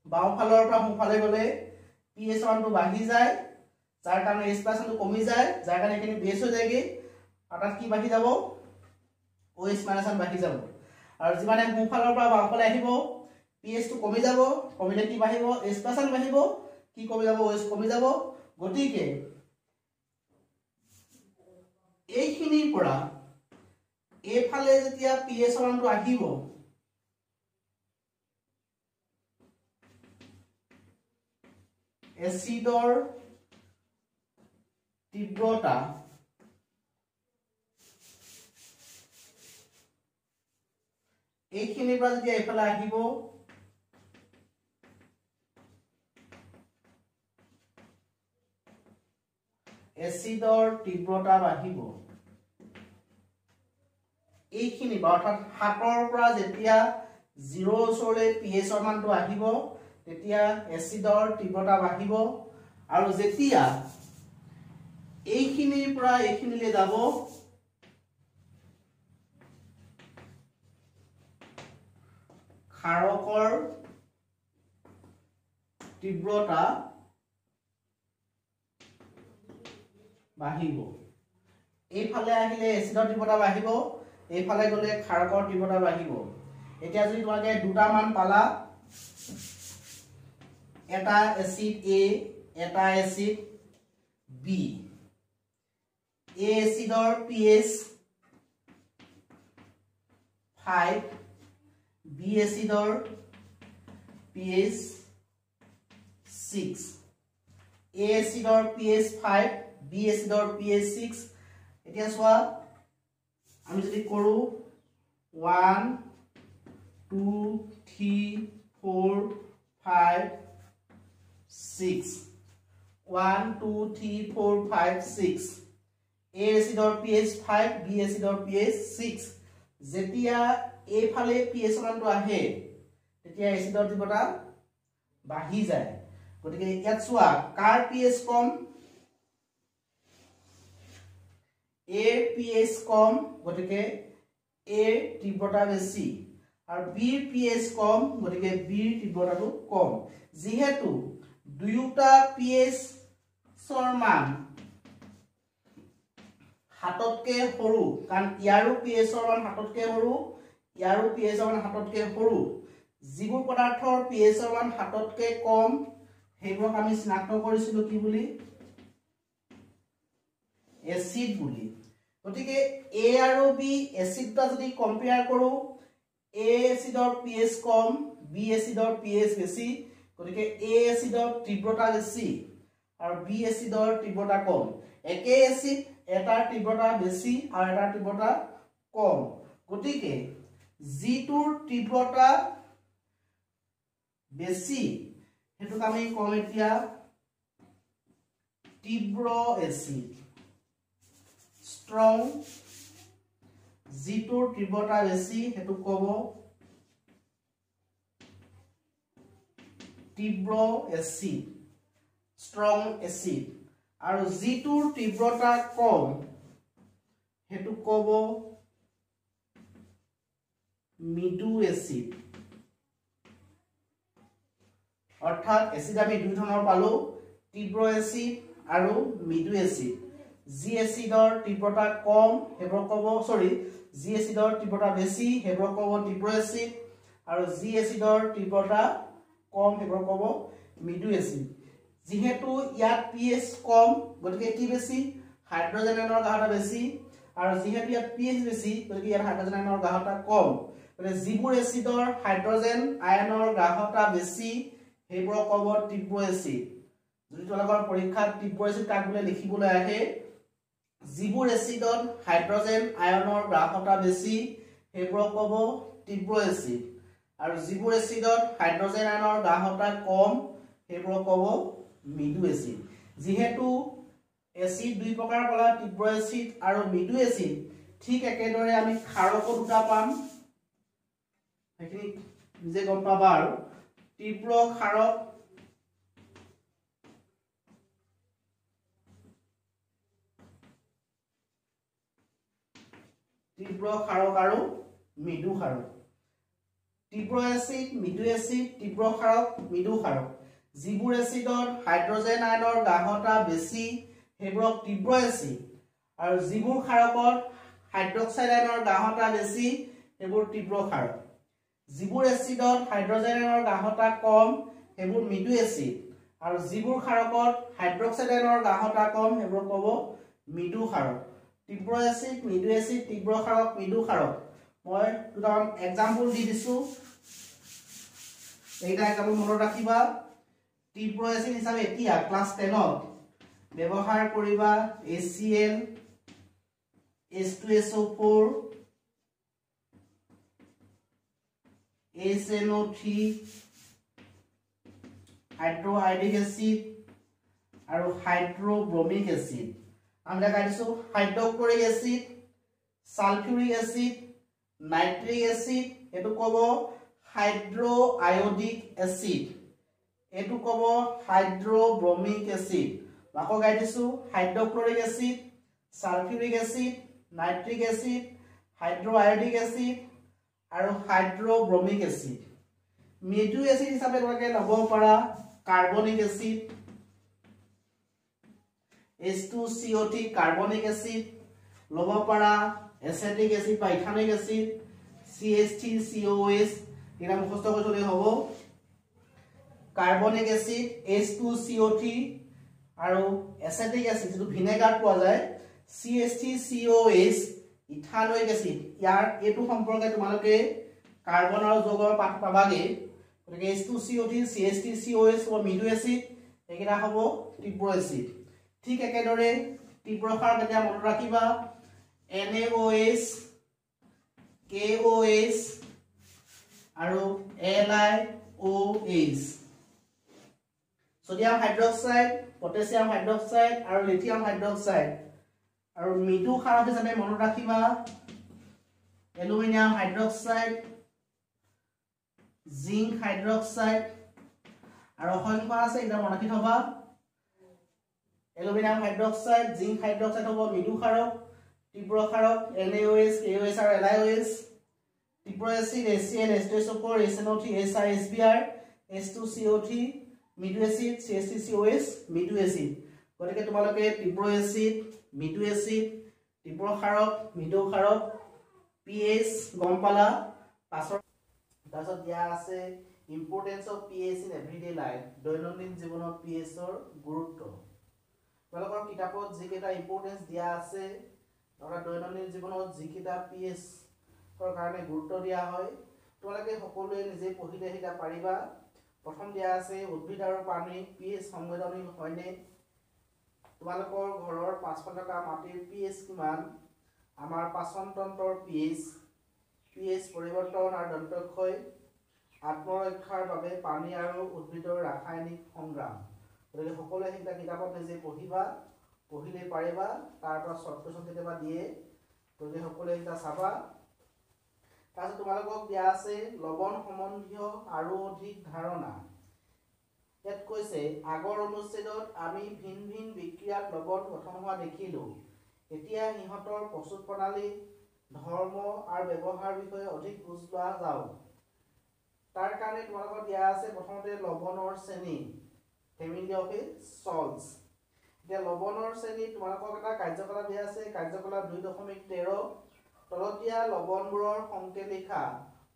বাওঁফালৰ পৰা সোঁফালে গলে pH মানটো বাঢ়ি যায় যাৰ কাৰণে H প্লাছ আয়নটো কমি যায় যাৰ কাৰণে এখিনি বেছ হৈ যায়গে আৰু তাত কি বাঢ়ি যাব OH মাইনাছ আয়ন বাঢ়ি যাব আৰু যিমানে সোঁফালৰ পৰা বাওঁফালে আহিব pH টো কমি যাব কমিলে কি বাঢ়িব H প্লাছ আয়ন বাঢ়িব কি কমি যাব OH কমি যাব গতিকে এইখিনিৰ পৰা এইফালে যেতিয়া pH মানটো আহিব এচিডৰ তীব্ৰতা এইখিনিৰ পৰা যেতিয়া এইফালে আহিব এচিডৰ তীব্ৰতা বাঢ়িব এইখিনি অৰ্থাৎ 7ৰ পৰা যেতিয়া 0 ওচৰলৈ pH ৰ মানটো আহিব তেতিয়া এচিডৰ তীব্ৰতা বাঢ়িব আৰু যেতিয়া এইখিনিৰ পৰা এইখিনিলৈ যাব ক্ষাৰকৰ তীব্ৰতা বাঢ়িব এইফালে আহিলে এচিডৰ তীব্ৰতা বাঢ়িব এইফালে গলে ক্ষাৰকৰ তীব্ৰতা বাঢ়িব এতিয়া যদি তোমাকে দুটা মান পালা এটা এসিড A এটা acid B A এসিডৰ pH 5 B এসিডৰ pH 6 A এসিডৰ pH 5 B এসিডৰ pH 6 এতিয়া সোয়া আমি যদি কৰো 1 2 3 4 5 6 1 2 3 4 5 6 A এসিডৰ pH 5 B এসিডৰ pH 6 যেতিয়া এইফালে pH মানটো আহে তেতিয়া এসিডৰ তীব্ৰতা বাঢ়ি যায় গতিকে ইয়াত সোয়া কাৰ pH কম A pH কম গতিকে A তীব্ৰতা বেছি আৰু B pH কম গতিকে B তীব্ৰতাটো কম যেহেতু দুয়োটা pH ৰ মান হাততকে সৰু কাৰণ ইয়াৰো pH ৰ মান হাততকে সৰু ইয়াৰো pH ৰ মান হাততকে সৰু যিবোৰ পদাৰ্থৰ pH ৰ মান হাততকে কম সেইবোৰক আমি চিনাক্ত কৰিছিলো কি বুলি এসিড বুলি গতিকে A আৰু B এসিডটা যদি কম্পেয়াৰ কৰো A এসিডৰ pH com B এসিডৰ pH বেছি গতিকে A এসিডৰ তীব্ৰতা বেছি আৰু B এসিডৰ তীব্ৰতা কম একে এসিড এটাৰ তীব্ৰতা বেছি আৰু এটাৰ তীব্ৰতা কম গতিকে জিটোৰ তীব্ৰতা বেছি হেতুক আমি কম এতিয়া তীব্ৰ এসিড strong জিটোৰ তীব্ৰতা বেছি হেতু কব তীব্ৰ এসিড strong এসিড আৰু জিটোৰ তীব্ৰতা কম হেতু কব মৃদু এসিড অৰ্থাৎ এসিড আমি দুই ধৰণৰ পালো তীব্ৰ এসিড আৰু মৃদু এসিড যি এচিডৰ তীব্ৰতা কম হেবক ক'ব যি এচিডৰ তীব্ৰতা বেছি হেবক ক'ব তীব্ৰ এচিড আৰু যি এচিডৰ তীব্ৰতা কম হেবক ক'ব মৃদু এচিড যেহেতু ইয়াত pH কম গতিকে কি বেছি হাইড্ৰোজেন আয়নৰ গাঢ়তা বেছি আৰু যেহেতু ইয়াত pH বেছি গতিকে ইয়াত হাইড্ৰোজেন আয়নৰ গাঢ়তা কম মানে যিবোৰ এচিডৰ হাইড্ৰোজেন আয়নৰ গাঢ়তা বেছি হেবক ক'ব তীব্ৰ এচিড যদি তোমালোকৰ পৰীক্ষাত তীব্ৰ এচিড কাক বুলি লিখিবলৈ আহে যিবোৰ এচিডত হাইড্ৰোজেন আয়নৰ গাঢ়তা বেছি হেবক ক'ব তীব্ৰ এচিড আৰু যিবোৰ এচিডত হাইড্ৰোজেন আয়নৰ গাঢ়তা কম হেবক ক'ব মৃদু এচিড যেহেতু এচিড দুই প্ৰকাৰ কলা তীব্ৰ এচিড আৰু মৃদু এচিড ঠিক একেদৰে আমি ক্ষাৰকো দুটা পাম এখিনি নিজে গম পাবা আৰু তীব্ৰ ক্ষাৰক আৰু মৃদু ক্ষাৰক তীব্ৰ এচিড মৃদু এচিড তীব্ৰ ক্ষাৰক মৃদু ক্ষাৰক যিবোৰ এচিডত হাইড্ৰোজেন আয়নৰ গাঢ়তা বেছি হেবক তীব্ৰ এচিড আৰু যিবোৰ ক্ষাৰকত হাইড্ৰক্সাইড আয়নৰ গাঢ়তা বেছি হেবোৰ তীব্ৰ ক্ষাৰক যিবোৰ এচিডত হাইড্ৰোজেন আয়নৰ গাঢ়তা কম হেবোৰ মৃদু এচিড আৰু যিবোৰ ক্ষাৰকত হাইড্ৰক্সাইড আয়নৰ গাঢ়তা কম হেবোৰ ক'ব মৃদু ক্ষাৰক তীব্ৰ এচিড মৃদু এচিড তীব্ৰ ক্ষাৰক মৃদু ক্ষাৰক মই দুটামান এক্সাম্পল দি দিছো এইটা এক্সাম্পল মনত ৰাখিবা তীব্ৰ এচিড হিচাপে এতিয়া ক্লাস 10 ত ব্যৱহাৰ কৰিবা HCl H2SO4 HNO3 হাইড্ৰোআইডিক এচিড আৰু হাইড্ৰোব্ৰোমিক এচিড আমৰা গাইছো hydrochloric acid sulphuric acid nitric acid এটো কব হাইড্ৰোআয়োডিক এচিড এটো কব হাইড্ৰোব্ৰোমিক এচিড বাকো গাইছো hydrochloric acid sulphuric acid nitric acid hydroiodic acid আৰু হাইড্ৰোব্ৰোমিক এচিড মৃদু এচিড হিচাপে তোমাকে লব পাৰা carbonic acid H2CO3 carbonic acid লব পাৰা এসিটিক এসিড বা ইথানিক এসিড CH3COS এটা মুখস্থ কৰি থলে হ'ব কাৰ্বনিক এসিড H2CO3 আৰু এসিটিক এসিড যেটো ভিনেগাৰ পোৱা যায় CH3COS ইথানোইক এসিড ইয়াৰ এটো সম্পৰ্কে তোমালোকে কাৰ্বন আৰু যৌগৰ পাঠ পাবাগে গতিকে H2CO3 CH3COS ও মৃদু এসিড একেটা হ'ব তীব্ৰ এসিড ঠিক একেদৰে তীব্ৰ ক্ষাৰক এতিয়া মনত ৰাখিবা NaOH KOH আৰু LiOH sodium hydroxide potassium hydroxide আৰু লিথিয়াম হাইড্ৰক্সাইড আৰু মৃদু ক্ষাৰক হিচাপে মনত ৰাখিবা এলুমিনিয়াম হাইড্ৰক্সাইড জিংক হাইড্ৰক্সাইড আৰু অসংখ্য আছে এটা মনত ৰাখি থবা এলুমিনিয়াম হাইড্ৰক্সাইড জিংক হাইড্ৰক্সাইড হ'ব মৃদু ক্ষাৰক তীব্ৰ ক্ষাৰক NaOH KOH আৰু LiOH তীব্ৰ acid HCl H2SO4 HNO3 HISBr H2CO3 মৃদু এচিড CH3COS মৃদু এচিড গতিকে তোমালোকে তীব্ৰ এচিড মৃদু এচিড তীব্ৰ ক্ষাৰক মৃদু ক্ষাৰক pH গম পালা পাছৰ তাৰছত দিয়া আছে importance of pH in everyday life দৈনন্দিন জীৱনত pH ৰ গুৰুত্ব তোমালোকৰ কিতাপত যিকেইটা ইম্পৰ্টেন্স দিয়া আছে ধৰা দৈনন্দিন জীৱনত যিকেইটা pH ৰ কাৰণে গুৰুত্ব দিয়া হয় তোমালোকে সকলোৱে নিজে পঢ়িলে হিটা পাৰিবা প্ৰথম দিয়া আছে উদ্ভিদ আৰু পানী pH সংবেদনশীল হয়নে তোমালোকৰ ঘৰৰ পাঁচখন থকা মাটিৰ pH কিমান আমাৰ পাচন তন্ত্ৰৰ pH পৰিৱৰ্তন আৰু দন্তক্ষয় আত্মৰক্ষাৰ বাবে পানী আৰু উদ্ভিদৰ ৰাসায়নিক সংগ্ৰাম গতিকে সকলোৱে হিটা কিতাপত নিজে পঢ়িবা পঢ়িলে পাৰিবা তাৰ পৰা শৰ্ট কোৱেশ্চন কেতিয়াবা দিয়ে গতিকে সকলোৱে হিটা চাবা তাৰপিছত তোমালোকক দিয়া আছে লৱণ সম্বন্ধীয় আৰু অধিক ধাৰণা ইয়াত কৈছে আগৰ অনুচ্ছেদত আমি ভিন ভিন বিক্ৰিয়াত লৱণ গঠন হোৱা দেখিলো এতিয়া ইহঁতৰ প্ৰস্তুত প্ৰণালী ধৰ্ম আৰু ব্যৱহাৰ বিষয়ে অধিক বুজ লোৱা যাওক তাৰ কাৰণে তোমালোকক দিয়া আছে প্ৰথমতে লৱণৰ শ্ৰেণী ফেমিলি অফ সল্টস এতিয়া লৱণৰ শ্ৰেণী তোমালোকক এটা কাৰ্যকলাপ দিয়া আছে কাৰ্যকলাপ 2.13 তলত দিয়া লৱণবোৰৰ সংকেত লিখা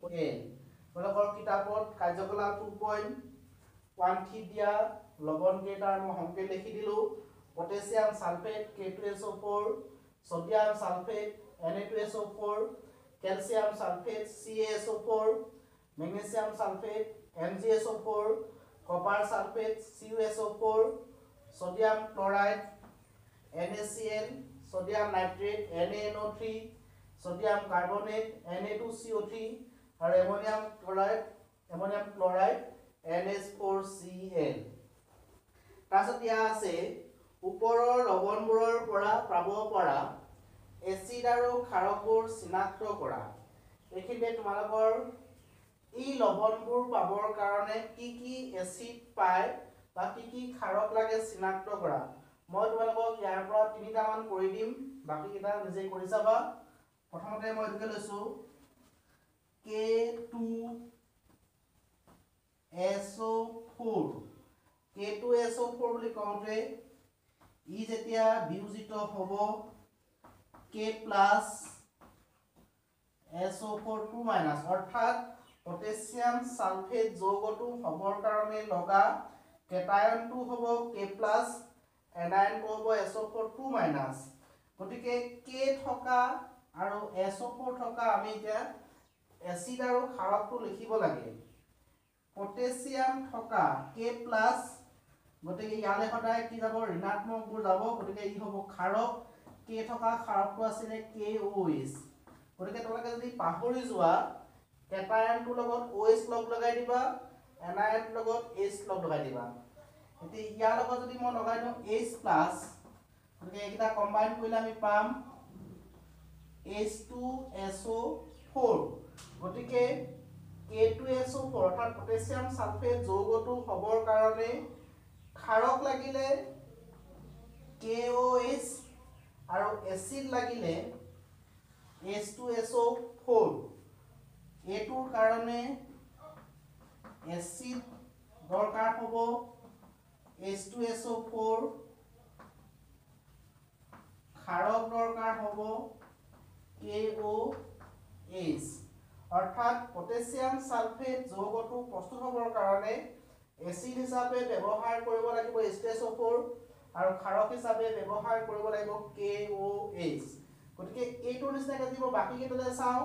তোমালোকৰ কিতাপত কাৰ্যকলাপ 2.13 দিয়া লৱণ কেইটাৰ মই সংকেত লিখি দিলো potassium sulphate K2SO4 sodium sulphate Na2SO4 calcium sulphate CaSO4 magnesium sulphate MgSO4 copper sulphate CuSO4 sodium chloride NaCl sodium nitrate NaNO3 sodium carbonate Na2CO3 আর অ্যামোনিয়াম ক্লোরাইড NH4Cl তাৰপিছত দিয়া আছে ওপৰৰ লৱণবোৰৰ পৰা পাব পৰা এচিড আৰু ক্ষাৰকবোৰ চিনাক্ত কৰা এইখিনিতে তোমালোকৰ এই লৱণবোৰ পাবৰ কাৰণে কি এচিড পায় বা কি ক্ষাৰক লাগে চিনাক্ত কৰা মই তোমালোকক ইয়াৰ পৰা তিনিটা মান কৰি দিম বাকি কিটা নিজে কৰি চাবা প্ৰথমতে মই এটোকে লৈছো K2SO4 K2SO4 বুলি কওঁতে ই যেতিয়া বিয়োজিত হ'ব K+ SO4 2- অৰ্থাৎ পটাছিয়াম সালফেট যৌগটো হবৰ কাৰণে লগা কেটায়নটো হ'ব K+ এনায়নটো হ'ব SO4 2- গতিকে K থকা আৰু SO4 থকা আমি এতিয়া এচিড আৰু ক্ষাৰকটো লিখিব লাগে পটাছিয়াম থকা K+ গতিকে ইয়ালে সদায় কি যাব ঋণাত্মকবোৰ যাব গতিকে ই হ'ব ক্ষাৰক K থকা ক্ষাৰকটো আছিল KOH গতিকে তোমালোকে যদি পাহৰি যোৱা কেটায়নটোৰ লগত OH লগ লগাই দিবা এনায়নটোৰ লগত H লগ লগাই দিবা এতিয়া ইয়াৰ লগত যদি মই লগাই দিওঁ H+ গতিকে এইটা কম্বাইন কৰিলে আমি পাম H2SO4 গতিকে K2SO4 অৰ্থাৎ পটাছিয়াম সালফেট যৌগটো হবৰ কাৰণে ক্ষাৰক লাগিলে KOH আৰু এচিড লাগিলে H2SO4 এটোৰ কাৰণে এচিড দৰকাৰ হ'ব H2SO4 ক্ষাৰক দৰকাৰ হ'ব KOH অৰ্থাৎ পটাছিয়াম সালফেট যৌগটো প্ৰস্তুত হ'বৰ কাৰণে এচিড হিচাপে ব্যৱহাৰ কৰিব লাগিব H2SO4 আৰু ক্ষাৰক হিচাপে ব্যৱহাৰ কৰিব লাগিব KOH গতিকে এইটোৰ নিচিনাকৈ দিব বাকি কেইটালে চাও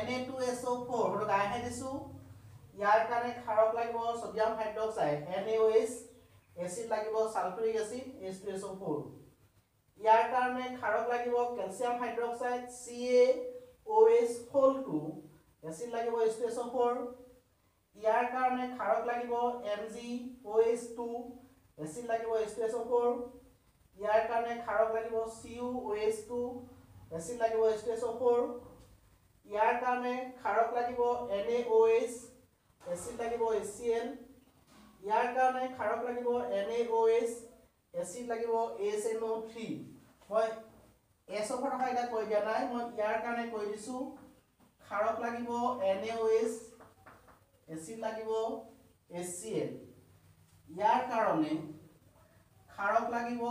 Na2SO4 হটো গায়হে দিছো ইয়াৰ কাৰণে ক্ষাৰক লাগিব সোডিয়াম হাইড্ৰক্সাইড NaOH এচিড লাগিব সালফিউৰিক এচিড H2SO4 ইয়াৰ কাৰণে ক্ষাৰক লাগিব ক্যালসিয়াম হাইড্ৰক্সাইড CaOH2 এচিড লাগিব H2SO4 ইয়াৰ কাৰণে ক্ষাৰক লাগিব MgOH2 এচিড লাগিব H2SO4 ইয়াৰ কাৰণে ক্ষাৰক লাগিব CuOH2 এচিড লাগিব H2SO4 ইয়াৰ কাৰণে ক্ষাৰক লাগিব NaOH এচিড লাগিব HCl ইয়াৰ কাৰণে ক্ষাৰক লাগিব NaOH এচিড লাগিব HNO3 মই SO4 থকা এটা কৈ দিয়া নাই মই ইয়াৰ কাৰণে কৈ দিছো ক্ষাৰক লাগিব NaOH এচিড লাগিব HCl ইয়াৰ কাৰণে ক্ষাৰক লাগিব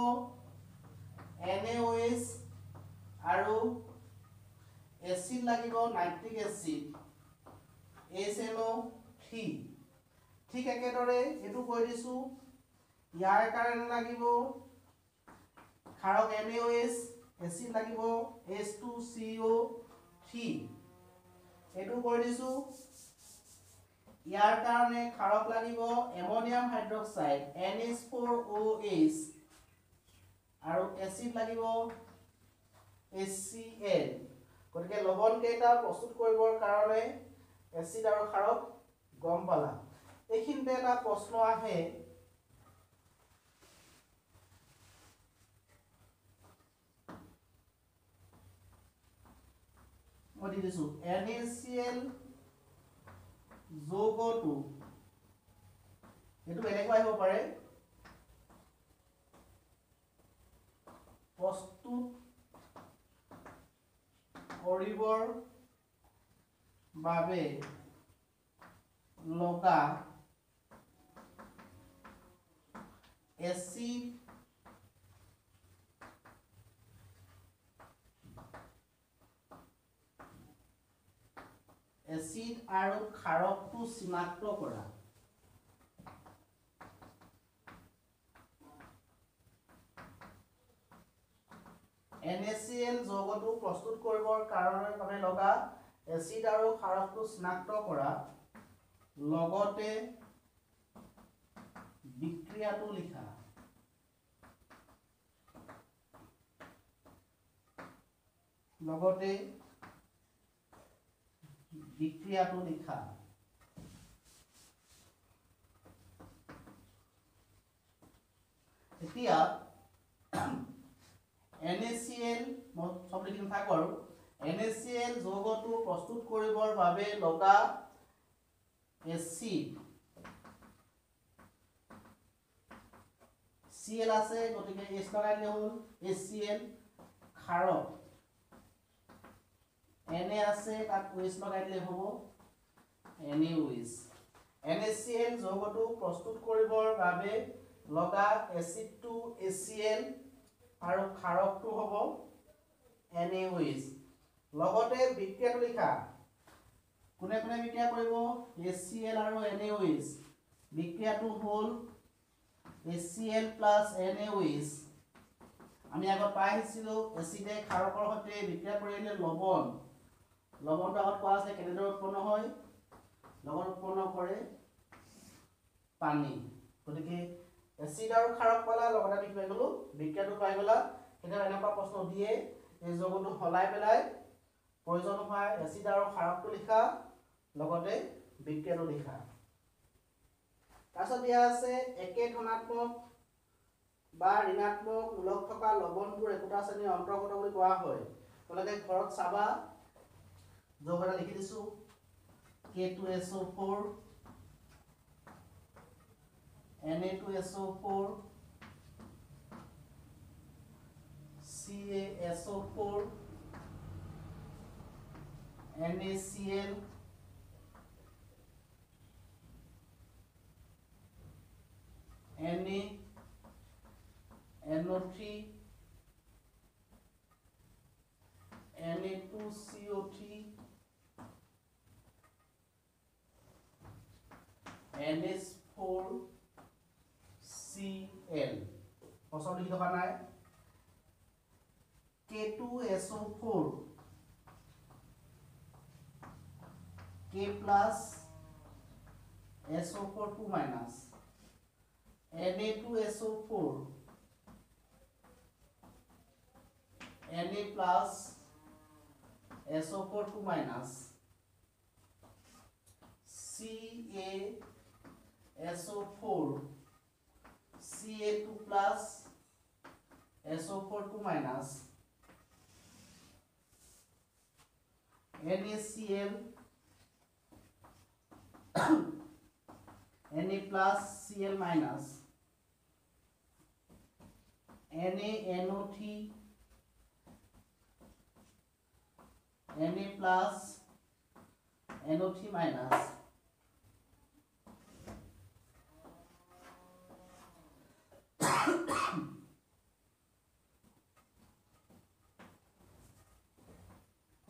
NaOH আৰু এচিড লাগিব নাইট্ৰিক এচিড HNO3 ঠিক একেদৰে এটো কৈ দিছো ইয়াৰ কাৰণে লাগিব ক্ষাৰক NaOH এচিড লাগিব H2CO3 এটো কৈ দিছো ইয়াৰ কাৰণে ক্ষাৰক লাগিব এমোনিয়াম হাইড্ৰক্সাইড NH4OH আৰু এচিড লাগিব HCl গতিকে লৱণ কেইটা প্ৰস্তুত কৰিবৰ কাৰণে এচিড আৰু ক্ষাৰক গম পালা এইখিনিতে এটা প্ৰশ্ন আহে মই দি দিছো NaCl যৌগটো এটো এনেকৈ আহিব পাৰে প্ৰস্তুত কৰিবৰ বাবে লগা এচিড এচিড আৰু ক্ষাৰকটো চিনাক্ত কৰা। NaCl যৌগটো প্ৰস্তুত কৰিবৰ কাৰণে লগা এচিড আৰু ক্ষাৰকটো চিনাক্ত কৰা, লগতে বিক্ৰিয়াটো লিখা। এতিয়া NaCl সব লিখি নাথাকো আৰু NaCl যৌগটো প্ৰস্তুত কৰিবৰ বাবে লগা এচিড Cl আছে, গতিকে H লগাই দিলে হ'ল HCl, ক্ষাৰক Na আছে, তাত OH লগাই দিলে হ'ব NaOH। NaCl যৌগটো প্ৰস্তুত কৰিবৰ বাবে লগা এচিডটো HCl আৰু ক্ষাৰকটো হ'ব NaOH। লগতে বিক্ৰিয়াটো লিখা। কোনে কোনে বিক্ৰিয়া কৰিব? HCl আৰু NaOH। বিক্ৰিয়াটো হ'ল HCl plus NaOH। আমি আগত পাই আহিছিলো এচিডে ক্ষাৰকৰ সৈতে বিক্ৰিয়া কৰিলে লৱণ। লৱণটো আগত কোৱা আছে কেনেদৰে উৎপন্ন হয়? লৱণ উৎপন্ন কৰে পানী। গতিকে এচিড আৰু ক্ষাৰক পালা, লগতে আমি পাই গলো বিক্ৰিয়াটো পাই গলা। কেতিয়াবা এনেকুৱা প্ৰশ্ন দিয়ে এই যৌগটো হলাই পেলাই প্ৰয়োজন হয় এচিড আৰু ক্ষাৰকটো লিখা, লগতে বিক্ৰিয়াটো লিখা। তাৰপিছত দিয়া আছে একে ধনাত্মক বা ঋণাত্মক মূলক থকা লৱণবোৰ একোটা শ্ৰেণীৰ অন্তৰ্গত বুলি কোৱা হয়। তোমালোকে ঘৰত চাবা, যৌগ এটা লিখি দিছো K2SO4, Na2SO4, CaSO4, NaCl, NaNO3, Na2CO3, NH4Cl। প্ৰশ্ন লিখি থকা নাই। K2SO4 K plus SO4 2 minus, Na2SO4 Na plus SO4 2 minus, CaSO4 Ca2 plus SO4 2 minus, NaCl Na plus Cl minus, NaNO3 Na plus NO3 minus,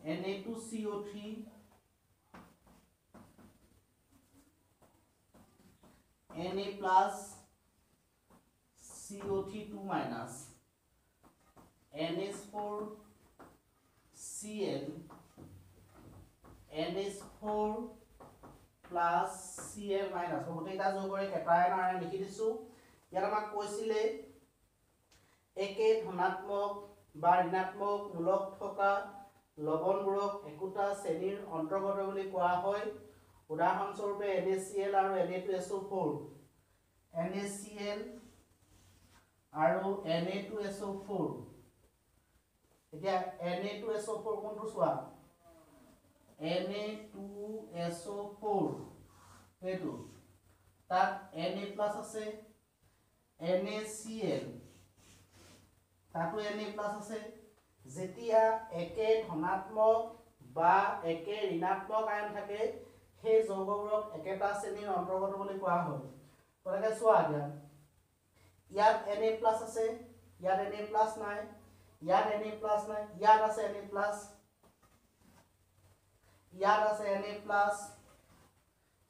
Na2CO3 Na plus CO3 2 minus, NH4Cl NH4 plus Cl minus। গোটেইটা যৌগৰে কেটায়ন আয়ন লিখি দিছো। ইয়াত আমাক কৈছিলে একে ধনাত্মক বা ঋণাত্মক মূলক থকা লৱণবোৰক একোটা শ্ৰেণীৰ অন্তৰ্গত বুলি কোৱা হয়। উদাহৰণস্বৰূপে NaCl আৰু Na2SO4। NaCl আৰু Na2SO4। এতিয়া Na2SO4 কোনটো চোৱা? Na2SO4 এইটো, তাত Na প্লাছ আছে, NaCl তাতো Na প্লাছ আছে। যেতিয়া একে ধনাত্মক বা একে ঋণাত্মক আয়ন থাকে সেই যৌগবোৰক একেটা শ্ৰেণীৰ অন্তৰ্গত বুলি কোৱা হয়। তোমালোকে চোৱা এতিয়া ইয়াত Na প্লাছ আছে, ইয়াত Na প্লাছ নাই, ইয়াত Na প্লাছ নাই, ইয়াত আছে Na প্লাছ। ইয়াত আছে Na+,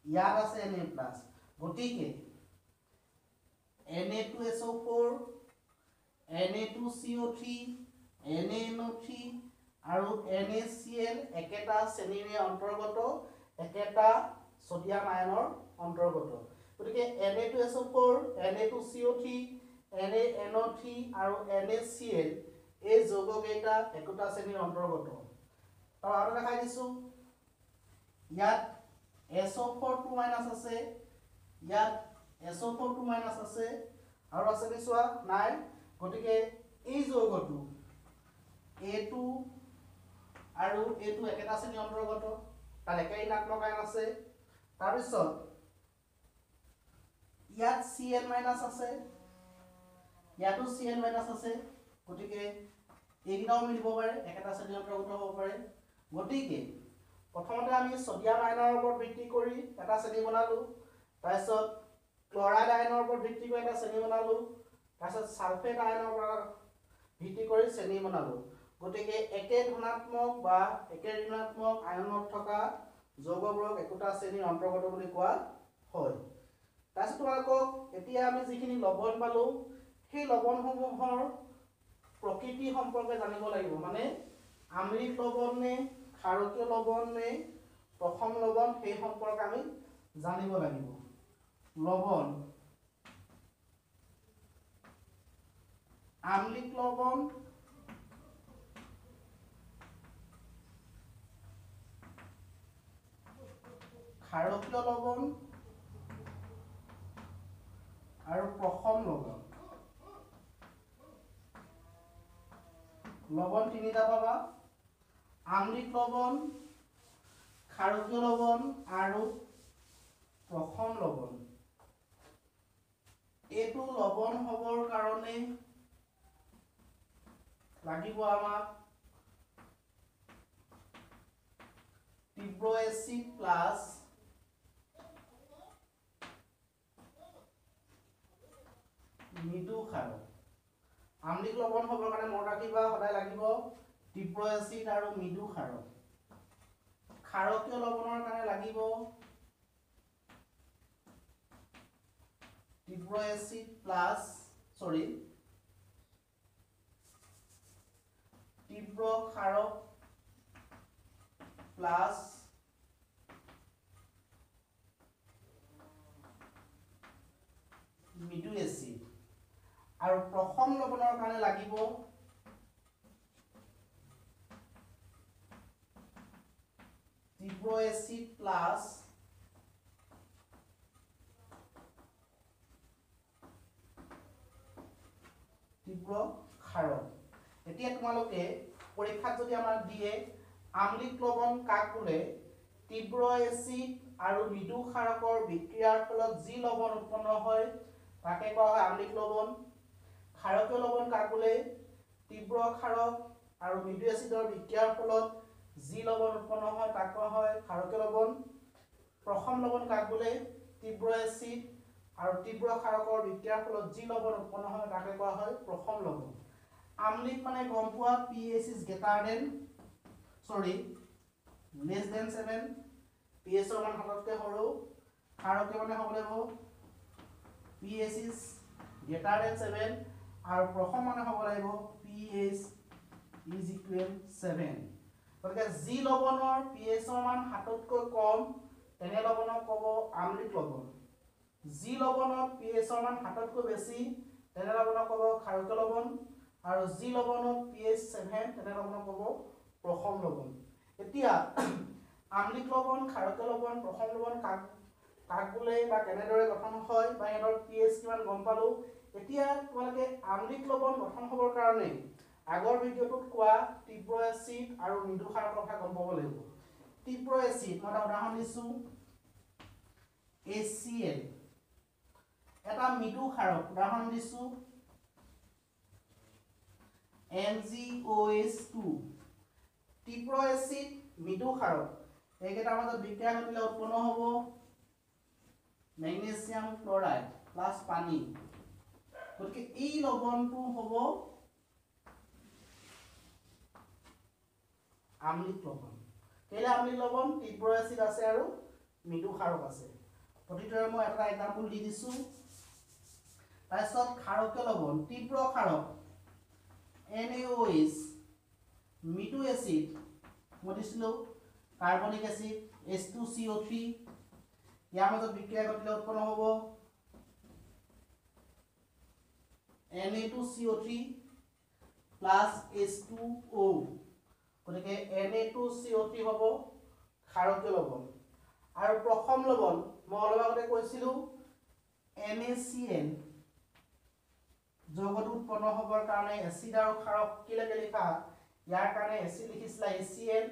ইয়াত আছে Na+, গতিকে Na2SO4, Na2CO3, NaNO3 আৰু NaCl একেটা শ্ৰেণীৰে অন্তৰ্গত, একেটা সোডিয়াম আয়নৰ অন্তৰ্গত। গতিকে Na2SO4, Na2CO3, NaNO3 আৰু NaCl এই যৌগকেইটা একোটা শ্ৰেণীৰ অন্তৰ্গত। তাৰ আৰু দেখাই দিছো, ইয়াত SO4 আছে, ইয়াত SO4 আছে, আৰু আছে কি চোৱা নাই। গতিকে এই যৌগটো A2 আৰু A2 একেটা শ্ৰেণীৰ অন্তৰ্গত, তাৰ একে ঋণাত্মক আয়ন আছে। তাৰপিছত ইয়াত Cl- আছে, ইয়াতো Cl- আছে, গতিকে এইকেইটাও মিলিব পাৰে, একেটা শ্ৰেণীৰ অন্তৰ্গত হ'ব পাৰে। গতিকে প্ৰথমতে আমি সোডিয়াম আয়নৰ ওপৰত ভিত্তি কৰি এটা শ্ৰেণী বনালো, তাৰপিছত ক্লৰাইড আয়নৰ ওপৰত ভিত্তি কৰি এটা শ্ৰেণী বনালো, তাৰপিছত সালফেট আয়নৰ ওপৰত ভিত্তি কৰি শ্ৰেণী বনালো। গতিকে একে ধনাত্মক বা একে ঋণাত্মক আয়নত থকা যৌগবোৰক একোটা শ্ৰেণীৰ অন্তৰ্গত বুলি কোৱা হয়। তাৰপিছত তোমালোকক এতিয়া আমি যিখিনি লৱণ পালো, সেই লৱণসমূহৰ প্ৰকৃতি সম্পৰ্কে জানিব লাগিব। মানে আম্লিক লৱণ নে, ক্ষাৰকীয় লৱণ নে, প্ৰথম লৱণ, সেই সম্পৰ্কে আমি জানিব লাগিব। লৱণ, আম্লিক লৱণ, ক্ষাৰকীয় লৱণ আৰু প্ৰথম লৱণ। লৱণ তিনিটা পাবা, আম্লিক লৱণ, ক্ষাৰকীয় লৱণ আৰু প্ৰথম লৱণ। এইটো লৱণ হ'বৰ কাৰণে লাগিব আমাক তীব্ৰ এচিড প্লাছ মৃদু ক্ষাৰক। আম্লিক লৱণ হ'বৰ কাৰণে মনত ৰাখিবা সদায় লাগিব তীব্ৰ এচিড আৰু মৃদু ক্ষাৰক। ক্ষাৰকীয় লৱণৰ কাৰণে লাগিব তীব্ৰ এচিড প্লাছ তীব্ৰ ক্ষাৰক প্লাছ মৃদু এচিড। আৰু প্ৰথম লৱণৰ কাৰণে লাগিব তীব্ৰ এচিড প্লাছ তীব্ৰ ক্ষাৰক। এতিয়া তোমালোকে পৰীক্ষাত যদি আমাক দিয়ে আম্লিক লৱণ কাক বোলে, তীব্ৰ এচিড আৰু মৃদু ক্ষাৰকৰ বিক্ৰিয়াৰ ফলত যি লৱণ উৎপন্ন হয় তাকে কোৱা হয় আম্লিক লৱণ। ক্ষাৰকীয় লৱণ কাক বোলে, তীব্ৰ ক্ষাৰক আৰু মৃদু এচিডৰ বিক্ৰিয়াৰ ফলত যি লৱণ উৎপন্ন হয় তাক কোৱা হয় ক্ষাৰকীয় লৱণ। প্ৰথম লৱণ কাক বোলে, তীব্ৰ এচিড আৰু তীব্ৰ ক্ষাৰকৰ বিক্ৰিয়াৰ ফলত যি লৱণ উৎপন্ন হয় তাকে কোৱা হয় প্ৰথম লৱণ। আম্লিক মানে গম পোৱা pH is less than 7, pH ৰ মান 7তকৈ সৰু। ক্ষাৰকীয় মানে হ'ব লাগিব pH is greater than 7 আৰু প্ৰথম মানে হ'ব লাগিব pH is equal 7। গতিকে যি লৱণৰ pH ৰ মান 7তকৈ কম তেনে লৱণক ক'ব আম্লিক লৱণ। যি লৱণৰ pH ৰ মান 7তকৈ বেছি তেনে লৱণক ক'ব ক্ষাৰকীয় লৱণ। আৰু যি লৱণৰ pH 7 তেনে লৱণক ক'ব প্ৰথম লৱণ। এতিয়া আম্লিক লৱণ, ক্ষাৰকীয় লৱণ, প্ৰথম লৱণ কাক বোলে বা কেনেদৰে গঠন হয় বা সিহঁতৰ pH কিমান গম পালো। এতিয়া তোমালোকে আম্লিক লৱণ গঠন হ'বৰ কাৰণে আগৰ ভিডিঅ'টোত কোৱা তীব্ৰ এচিড আৰু মৃদু ক্ষাৰকৰ কথা গম পাব লাগিব। তীব্ৰ এচিড মই এটা উদাহৰণ দিছো HCl, এটা মৃদু ক্ষাৰক উদাহৰণ দিছো MgOH2। তীব্ৰ এচিড, মৃদু ক্ষাৰক এইকেইটাৰ মাজত বিক্ৰিয়া ঘটিলে উৎপন্ন হ'ব মেগনেছিয়াম ক্লৰাইড প্লাছ পানী। গতিকে এই লৱণটো হ'ব আম্লিক লৱণ। কেলে আম্লিক লবণ তীব্ৰ এচিড আছে আৰু মৃদু ক্ষাৰক আছে প্ৰতিটোৰে মই এটা এক্সাম্পল দি দিছো তাৰপিছত ক্ষাৰকীয় লবণ তীব্ৰ ক্ষাৰক NaOH মৃদু এচিড মই দিছিলো কাৰ্বনিক এচিড H2CO3 ইয়াৰ মাজত বিক্ৰিয়া ঘটিলে উৎপন্ন হ'ব Na2CO3 plus H2O গতিকে Na2CO3 হ'ব ক্ষাৰকীয় লবণ আৰু প্ৰথম লবণ মই অলপ আগতে কৈছিলো NaCN যৌগটো উৎপন্ন হ'বৰ কাৰণে এচিড আৰু ক্ষাৰক কি লাগে লিখা ইয়াৰ কাৰণে এচিড লিখিছিলা ACN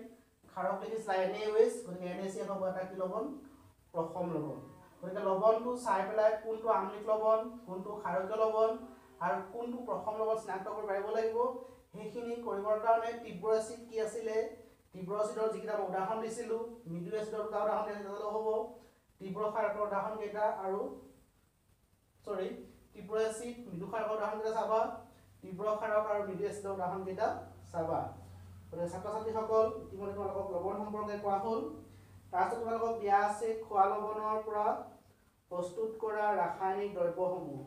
ক্ষাৰক লিখিছিলা NaOH গতিকে NaCN হ'ব এটা কি লবণ প্ৰথম লবণ গতিকে লবণটো চাই পেলাই কোনটো আম্লিক লবণ কোনটো ক্ষাৰকীয় লবণ আৰু কোনটো প্ৰথম লবণ চিনাক্ত কৰিব পাৰিব লাগিব সেইখিনি কৰিবৰ কাৰণে তীব্ৰ এচিড কি আছিলে তীব্ৰ এচিডৰ যিকেইটা উদাহৰণ দিছিলো মৃদু এচিডৰ দুটা উদাহৰণ দিছিলো হ'ব তীব্ৰ ক্ষাৰকৰ উদাহৰণ কেইটা আৰু তীব্ৰ এচিড মৃদু ক্ষাৰকৰ উদাহৰণ কেইটা চাবা তীব্ৰ ক্ষাৰক আৰু মৃদু এচিডৰ উদাহৰণ কেইটা চাবা গতিকে ছাত্ৰ ছাত্ৰীসকল ইতিমধ্যে তোমালোকক লবণ সম্পৰ্কে কোৱা হ'ল তাৰপিছত তোমালোকক দিয়া আছে খোৱা লবণৰ পৰা প্ৰস্তুত কৰা ৰাসায়নিক দ্ৰব্যসমূহ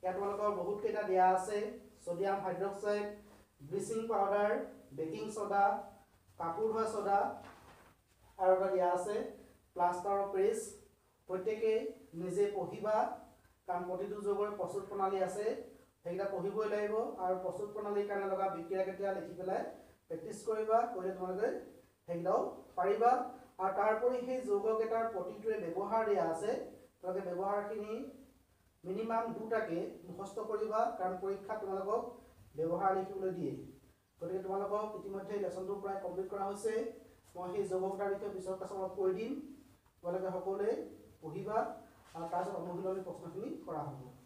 ইয়াত তোমালোকৰ বহুত কেইটা দিয়া আছে sodium hydroxide bleaching powder baking soda কাপোৰ ধোৱা সোডা আৰু এটা দিয়া আছে প্লাষ্টাৰ অফ পেৰিছ প্ৰত্যেকই নিজে পঢ়িবা কাৰণ প্ৰতিটো যৌগৰ প্ৰস্তুত প্ৰণালী আছে সেইটা পঢ়িবই লাগিব আৰু প্ৰস্তুত প্ৰণালীৰ কাৰণে লগা বিক্ৰিয়া কেতিয়া লিখি পেলাই প্ৰেক্টিছ কৰিবা কৰিলে তোমালোকে সেইটাও পাৰিবা আৰু তাৰোপৰি সেই যৌগকেইটাৰ প্ৰতিটোৰে ব্যৱহাৰ দিয়া আছে তোমালোকে ব্যৱহাৰখিনি মিনিমাম দুটাকে মুখস্থ কৰিবা কাৰণ পৰীক্ষাত তোমালোকক ব্যৱহাৰ লিখিবলৈ দিয়ে গতিকে তোমালোকক ইতিমধ্যে লেসনটো প্ৰায় কমপ্লিট কৰা হৈছে মই সেই যৌগকেইটাৰ বিষয়ে পিছৰ ক্লাছত কৈ দিম তোমালোকে সকলোৱে পঢ়িবা আৰু তাৰপিছত অনুশীলনী প্ৰশ্নখিনি কৰা হ'ব